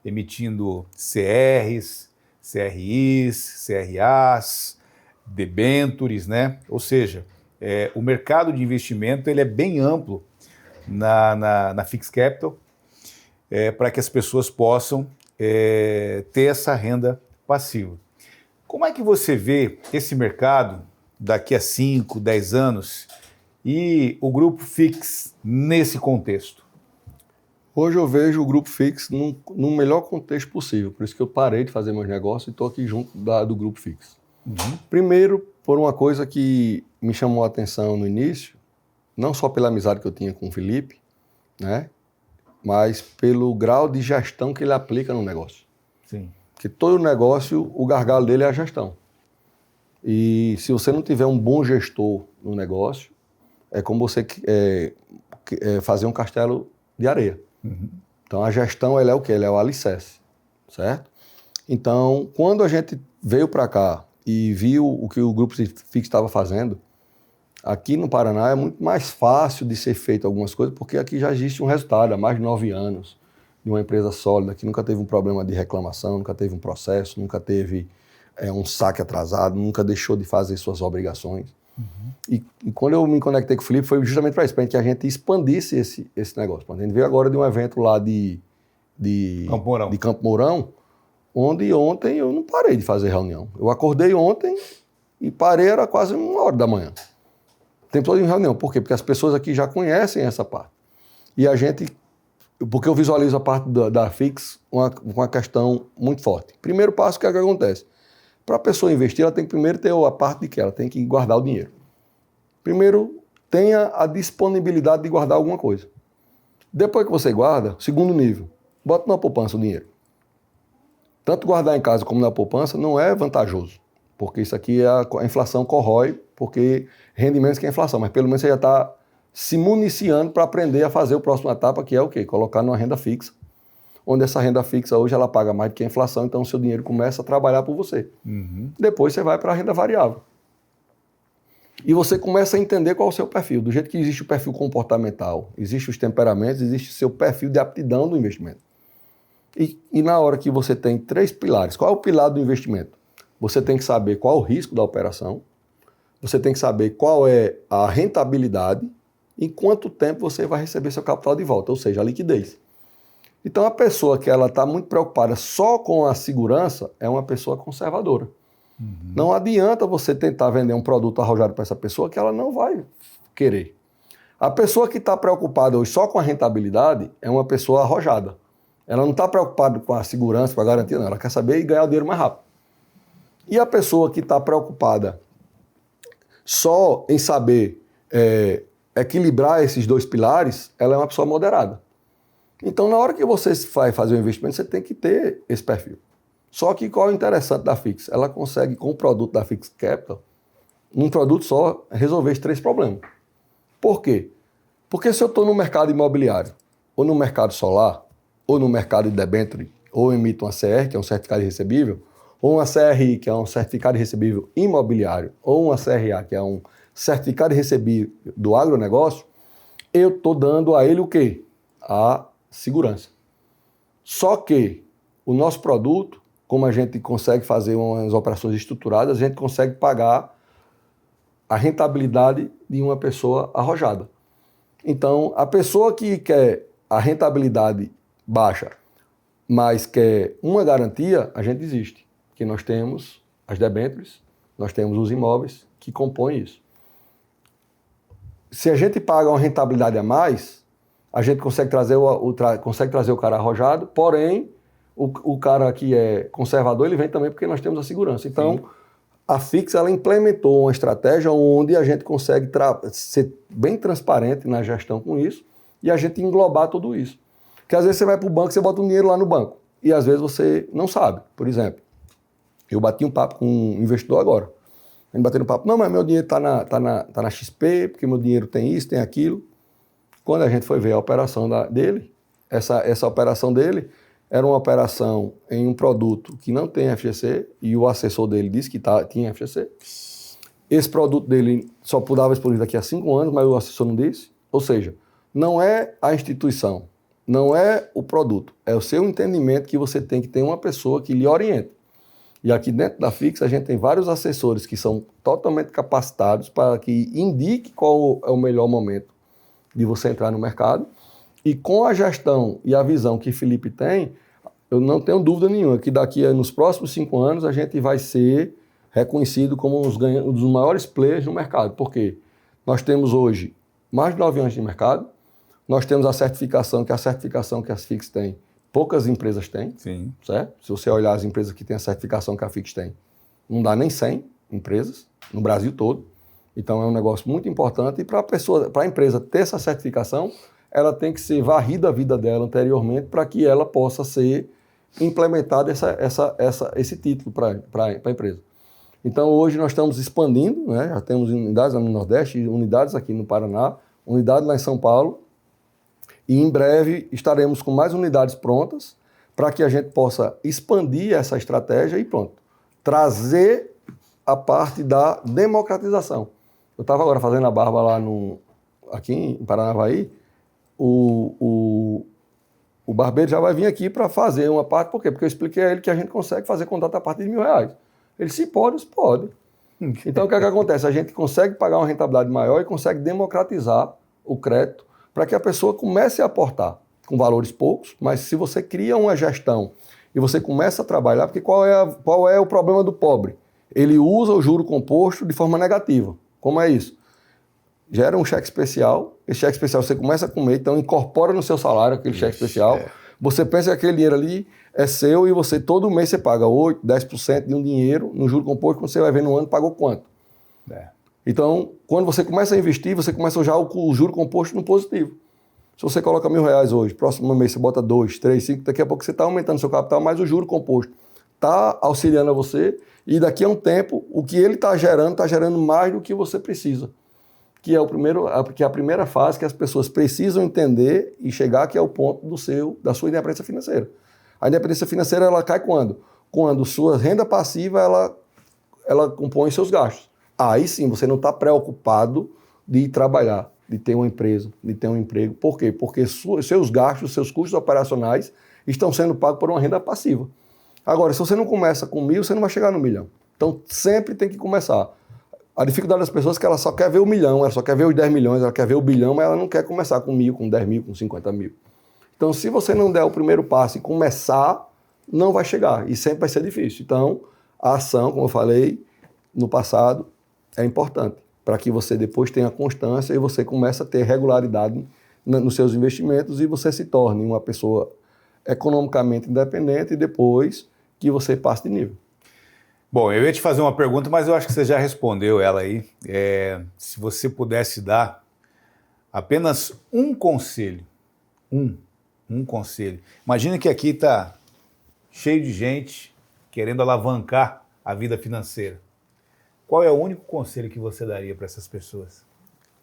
emitindo CRs, CRIs, CRAs, debentures, né? Ou seja, o mercado de investimento ele é bem amplo na Fix Capital para que as pessoas possam ter essa renda passiva. Como é que você vê esse mercado daqui a 5, 10 anos e o Grupo Fix nesse contexto? Hoje eu vejo o Grupo Fix no melhor contexto possível, por isso que eu parei de fazer meus negócios e estou aqui junto do Grupo Fix. Primeiro, por uma coisa que me chamou a atenção no início, não só pela amizade que eu tinha com o Felipe, né, mas pelo grau de gestão que ele aplica no negócio. Sim. Porque todo negócio, o gargalo dele é a gestão. E se você não tiver um bom gestor no negócio, é como você fazer um castelo de areia. Então a gestão ela é o quê? Ela é o alicerce, certo? Então, quando a gente veio para cá e viu o que o Grupo Fix estava fazendo, aqui no Paraná é muito mais fácil de ser feito algumas coisas, porque aqui já existe um resultado há mais de 9 anos de uma empresa sólida, que nunca teve um problema de reclamação, nunca teve um processo, nunca teve um saque atrasado, nunca deixou de fazer suas obrigações. E quando eu me conectei com o Felipe, foi justamente para isso, para que a gente expandisse esse negócio. A gente veio agora de um evento lá de Campo Mourão, onde ontem eu não parei de fazer reunião. Eu acordei ontem e parei, era quase 1h da manhã. O tempo todo em reunião. Por quê? Porque as pessoas aqui já conhecem essa parte. E a gente, porque eu visualizo a parte da Fix uma questão muito forte. Primeiro passo, o que é que acontece? Para a pessoa investir, ela tem que primeiro ter a parte de que ela tem que guardar o dinheiro. Primeiro, tenha a disponibilidade de guardar alguma coisa. Depois que você guarda, segundo nível, bota na poupança o dinheiro. Tanto guardar em casa como na poupança não é vantajoso, porque isso aqui a inflação corrói, porque rende menos que a inflação, mas pelo menos você já está se municiando para aprender a fazer a próxima etapa, que é o quê? Colocar numa renda fixa, onde essa renda fixa hoje ela paga mais do que a inflação, então o seu dinheiro começa a trabalhar por você. Depois você vai para a renda variável. E você começa a entender qual é o seu perfil. Do jeito que existe o perfil comportamental, existe os temperamentos, existe o seu perfil de aptidão do investimento. E na hora que você tem 3 pilares, qual é o pilar do investimento? Você tem que saber qual é o risco da operação, você tem que saber qual é a rentabilidade e quanto tempo você vai receber seu capital de volta, ou seja, a liquidez. Então a pessoa que ela está muito preocupada só com a segurança é uma pessoa conservadora. Não adianta você tentar vender um produto arrojado para essa pessoa que ela não vai querer. A pessoa que está preocupada hoje só com a rentabilidade é uma pessoa arrojada. Ela não está preocupada com a segurança, com a garantia, não. Ela quer saber e ganhar o dinheiro mais rápido. E a pessoa que está preocupada só em saber equilibrar esses 2 pilares, ela é uma pessoa moderada. Então, na hora que você vai fazer um investimento, você tem que ter esse perfil. Só que qual é o interessante da Fix? Ela consegue, com o produto da Fix Capital, num produto só, resolver esses 3 problemas. Por quê? Porque se eu estou no mercado imobiliário, ou no mercado solar, ou no mercado de debênture, ou emito uma CR, que é um certificado de recebível, ou uma CRI, que é um certificado de recebível imobiliário, ou uma CRA, que é um certificado de recebível do agronegócio, eu estou dando a ele o quê? A segurança. Só que o nosso produto, como a gente consegue fazer umas operações estruturadas, a gente consegue pagar a rentabilidade de uma pessoa arrojada. Então, a pessoa que quer a rentabilidade baixa, mas quer uma garantia, a gente desiste. Porque nós temos as debêntures, nós temos os imóveis que compõem isso. Se a gente paga uma rentabilidade a mais, a gente consegue trazer o cara arrojado, porém, o cara que é conservador, ele vem também porque nós temos a segurança. Então, a Fix, ela implementou uma estratégia onde a gente consegue ser bem transparente na gestão com isso e a gente englobar tudo isso. Porque às vezes você vai para o banco, você bota um dinheiro lá no banco e às vezes você não sabe. Por exemplo, eu bati um papo com um investidor agora. A gente bateu um papo, não, mas meu dinheiro está na XP, porque meu dinheiro tem isso, tem aquilo. Quando a gente foi ver a operação dele, essa operação dele era uma operação em um produto que não tem FGC e o assessor dele disse que tinha FGC. Esse produto dele só podia explodir daqui a 5 anos, mas o assessor não disse. Ou seja, não é a instituição, não é o produto, é o seu entendimento que você tem que ter uma pessoa que lhe oriente. E aqui dentro da Fix a gente tem vários assessores que são totalmente capacitados para que indique qual é o melhor momento de você entrar no mercado. E com a gestão e a visão que Felipe tem, eu não tenho dúvida nenhuma que daqui nos próximos 5 anos a gente vai ser reconhecido como um dos maiores players no mercado. Por quê? Nós temos hoje mais de 9 anos de mercado, nós temos a certificação que as Fix têm, poucas empresas têm. Sim. Certo? Se você olhar as empresas que têm a certificação que a Fix tem, não dá nem 100 empresas no Brasil todo. Então é um negócio muito importante e para a empresa ter essa certificação, ela tem que ser varrida a vida dela anteriormente para que ela possa ser implementada esse título para a empresa. Então hoje nós estamos expandindo, né? Já temos unidades no Nordeste, unidades aqui no Paraná, unidade lá em São Paulo, e em breve estaremos com mais unidades prontas para que a gente possa expandir essa estratégia e pronto, trazer a parte da democratização. Eu estava agora fazendo a barba lá aqui em Paranavaí, o barbeiro já vai vir aqui para fazer uma parte, por quê? Porque eu expliquei a ele que a gente consegue fazer contrato a partir de R$1.000. Ele disse, pode. Então o que é que acontece? A gente consegue pagar uma rentabilidade maior e consegue democratizar o crédito para que a pessoa comece a aportar com valores poucos, mas se você cria uma gestão e você começa a trabalhar, porque qual é o problema do pobre? Ele usa o juro composto de forma negativa. Como é isso? Gera um cheque especial, esse cheque especial você começa a comer, então incorpora no seu salário aquele cheque especial, você pensa que aquele dinheiro ali é seu e você todo mês você paga 8%, 10% de um dinheiro no juro composto, quando você vai ver no ano, pagou quanto? Então, quando você começa a investir, você começa já o juro composto no positivo. Se você coloca R$1.000 hoje, próximo mês você bota 2, 3, 5, daqui a pouco você está aumentando seu capital, mas o juro composto está auxiliando a você e daqui a um tempo, o que ele está gerando mais do que você precisa. Que é a primeira fase que as pessoas precisam entender e chegar, que é o ponto da sua independência financeira. A independência financeira, ela cai quando? Quando sua renda passiva, ela compõe seus gastos. Aí sim, você não está preocupado de trabalhar, de ter uma empresa, de ter um emprego. Por quê? Porque seus gastos, seus custos operacionais estão sendo pagos por uma renda passiva. Agora, se você não começa com 1.000, você não vai chegar no 1.000.000. Então, sempre tem que começar. A dificuldade das pessoas é que ela só quer ver o 1.000.000, ela só quer ver os 10 milhões, ela quer ver o bilhão, mas ela não quer começar com 1.000, com 10 mil, com 50 mil. Então, se você não der o primeiro passo e começar, não vai chegar. E sempre vai ser difícil. Então, a ação, como eu falei no passado, é importante para que você depois tenha constância e você comece a ter regularidade nos seus investimentos e você se torne uma pessoa economicamente independente e depois que você passe de nível. Bom, eu ia te fazer uma pergunta, mas eu acho que você já respondeu ela aí. Se você pudesse dar apenas um conselho, um conselho. Imagina que aqui está cheio de gente querendo alavancar a vida financeira. Qual é o único conselho que você daria para essas pessoas?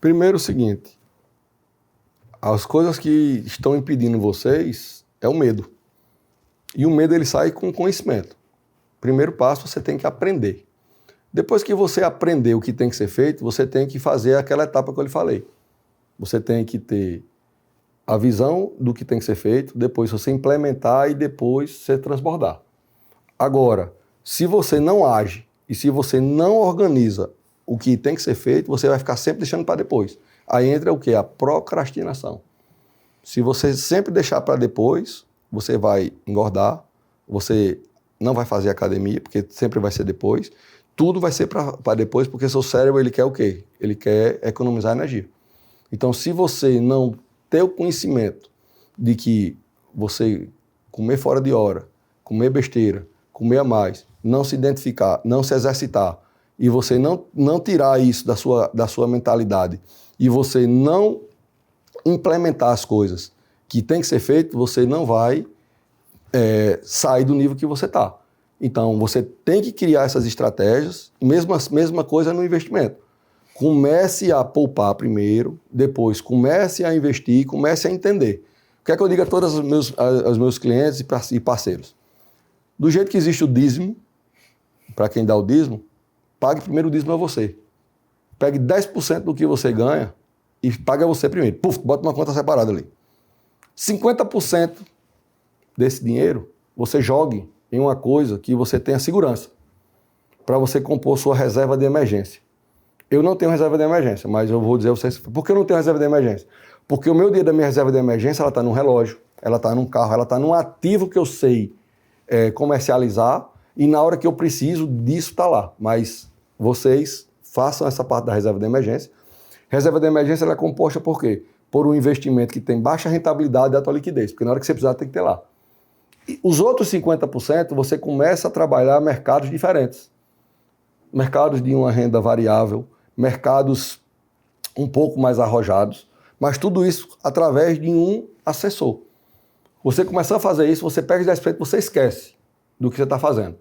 Primeiro, o seguinte, as coisas que estão impedindo vocês é o medo. E o medo, ele sai com conhecimento. Primeiro passo, você tem que aprender. Depois que você aprender o que tem que ser feito, você tem que fazer aquela etapa que eu lhe falei. Você tem que ter a visão do que tem que ser feito, depois você implementar e depois você transbordar. Agora, se você não age e se você não organiza o que tem que ser feito, você vai ficar sempre deixando para depois. Aí entra o quê? A procrastinação. Se você sempre deixar para depois, você vai engordar, você não vai fazer academia, porque sempre vai ser depois. Tudo vai ser para depois, porque seu cérebro, ele quer o quê? Ele quer economizar energia. Então, se você não ter o conhecimento de que você comer fora de hora, comer besteira, comer a mais, não se identificar, não se exercitar, e você não tirar isso da sua mentalidade, e você não implementar as coisas que tem que ser feito, você não vai sair do nível que você está. Então, você tem que criar essas estratégias, mesma coisa no investimento. Comece a poupar primeiro, depois comece a investir, comece a entender. O que é que eu digo a todos os meus clientes e parceiros? Do jeito que existe o dízimo, para quem dá o dízimo, pague primeiro o dízimo a você. Pegue 10% do que você ganha e pague a você primeiro. Puf, bota uma conta separada ali. 50% desse dinheiro, você jogue em uma coisa que você tenha segurança, para você compor sua reserva de emergência. Eu não tenho reserva de emergência, mas eu vou dizer a vocês, por que eu não tenho reserva de emergência? Porque o meu dinheiro da minha reserva de emergência, ela está num relógio, ela está num carro, ela está num ativo que eu sei comercializar, e na hora que eu preciso disso está lá. Mas vocês façam essa parte da reserva de emergência. Reserva de emergência, ela é composta por quê? Por um investimento que tem baixa rentabilidade e alta liquidez, porque na hora que você precisar tem que ter lá. E os outros 50% você começa a trabalhar mercados diferentes. Mercados de uma renda variável, mercados um pouco mais arrojados, mas tudo isso através de um assessor. Você começar a fazer isso, você pega os 10%, você esquece do que você está fazendo.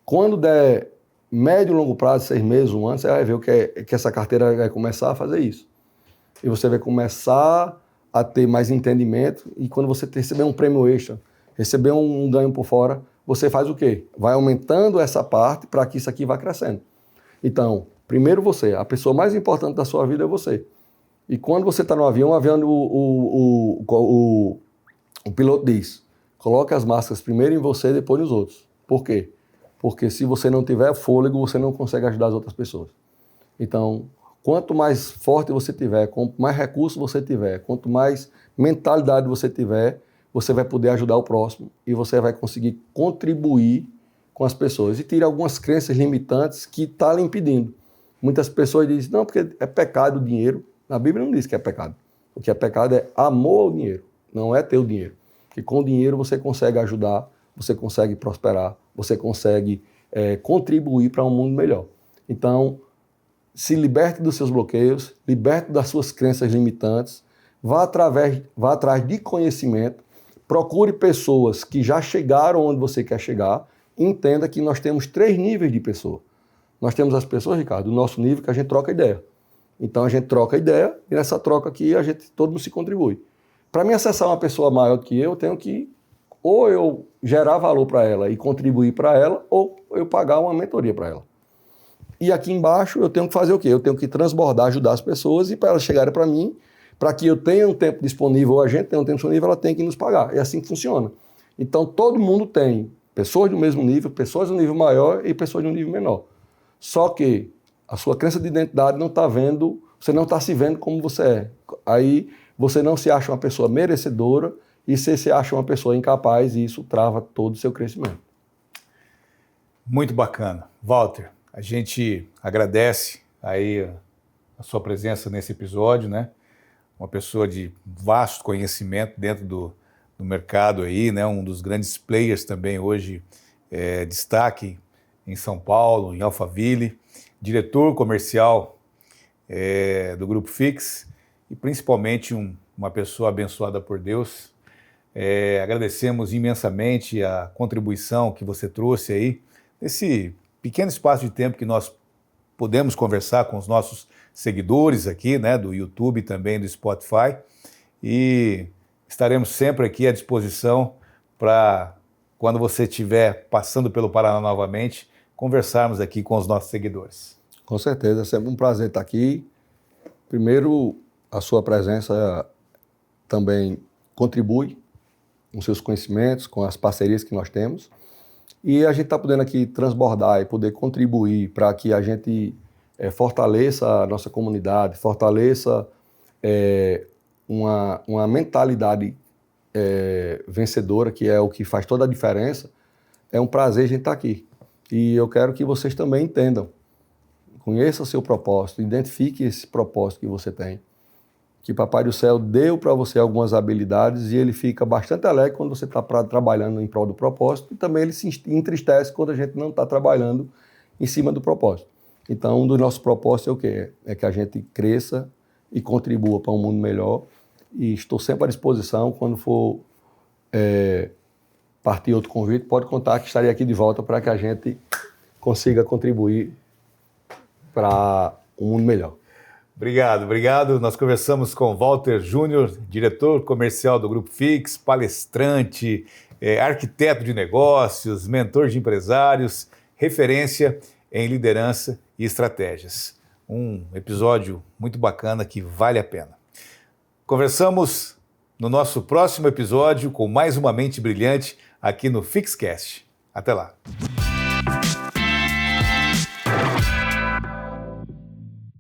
Quando der médio e longo prazo, 6 meses, 1 ano, você vai ver o que essa carteira vai começar a fazer isso. E você vai começar a ter mais entendimento, e quando você receber um prêmio extra, receber um ganho por fora, você faz o quê? Vai aumentando essa parte para que isso aqui vá crescendo. Então, primeiro você, a pessoa mais importante da sua vida é você. E quando você está no avião, o piloto diz, coloque as máscaras primeiro em você e depois nos outros. Por quê? Porque se você não tiver fôlego, você não consegue ajudar as outras pessoas. Então, quanto mais forte você tiver, quanto mais recurso você tiver, quanto mais mentalidade você tiver, você vai poder ajudar o próximo e você vai conseguir contribuir com as pessoas e tirar algumas crenças limitantes que estão lhe impedindo. Muitas pessoas dizem, não, porque é pecado o dinheiro. Na Bíblia não diz que é pecado. O que é pecado é amor ao dinheiro, não é ter o dinheiro. Porque com o dinheiro você consegue ajudar, você consegue prosperar, você consegue contribuir para um mundo melhor. Então, se liberte dos seus bloqueios, liberte das suas crenças limitantes, vá atrás de conhecimento, procure pessoas que já chegaram onde você quer chegar, e entenda que nós temos 3 níveis de pessoa. Nós temos as pessoas, Ricardo, do nosso nível que a gente troca ideia. Então a gente troca ideia e nessa troca aqui todo mundo se contribui. Para mim acessar uma pessoa maior do que eu tenho que ou eu gerar valor para ela e contribuir para ela, ou eu pagar uma mentoria para ela. E aqui embaixo eu tenho que fazer o quê? Eu tenho que transbordar, ajudar as pessoas e para elas chegarem para mim, para que eu tenha um tempo disponível, ou a gente tenha um tempo disponível, ela tem que nos pagar. É assim que funciona. Então todo mundo tem pessoas do mesmo nível, pessoas do nível maior e pessoas do nível menor. Só que a sua crença de identidade não está vendo, você não está se vendo como você é. Aí você não se acha uma pessoa merecedora e você se acha uma pessoa incapaz e isso trava todo o seu crescimento. Muito bacana. Walter, a gente agradece aí a sua presença nesse episódio, né? Uma pessoa de vasto conhecimento dentro do mercado aí, né? Um dos grandes players também hoje, destaque em São Paulo, em Alphaville, diretor comercial do Grupo Fix e principalmente uma pessoa abençoada por Deus. Agradecemos imensamente a contribuição que você trouxe aí, nesse pequeno espaço de tempo que nós podemos conversar com os nossos seguidores aqui, né, do YouTube e também do Spotify, e estaremos sempre aqui à disposição para, quando você estiver passando pelo Paraná novamente, conversarmos aqui com os nossos seguidores. Com certeza, é sempre um prazer estar aqui. Primeiro, a sua presença também contribui com seus conhecimentos, com as parcerias que nós temos. E a gente está podendo aqui transbordar e poder contribuir para que a gente fortaleça a nossa comunidade, fortaleça uma mentalidade vencedora, que é o que faz toda a diferença. É um prazer a gente estar aqui. E eu quero que vocês também entendam. Conheça o seu propósito, identifique esse propósito que você tem. Que Papai do Céu deu para você algumas habilidades e ele fica bastante alegre quando você está trabalhando em prol do propósito e também ele se entristece quando a gente não está trabalhando em cima do propósito. Então, um dos nossos propósitos é o quê? É que a gente cresça e contribua para um mundo melhor e estou sempre à disposição. Quando for partir outro convite, pode contar que estarei aqui de volta para que a gente consiga contribuir para um mundo melhor. Obrigado. Nós conversamos com Walter Júnior, diretor comercial do Grupo Fix, palestrante, arquiteto de negócios, mentor de empresários, referência em liderança e estratégias. Um episódio muito bacana que vale a pena. Conversamos no nosso próximo episódio com mais uma mente brilhante aqui no Fixcast. Até lá.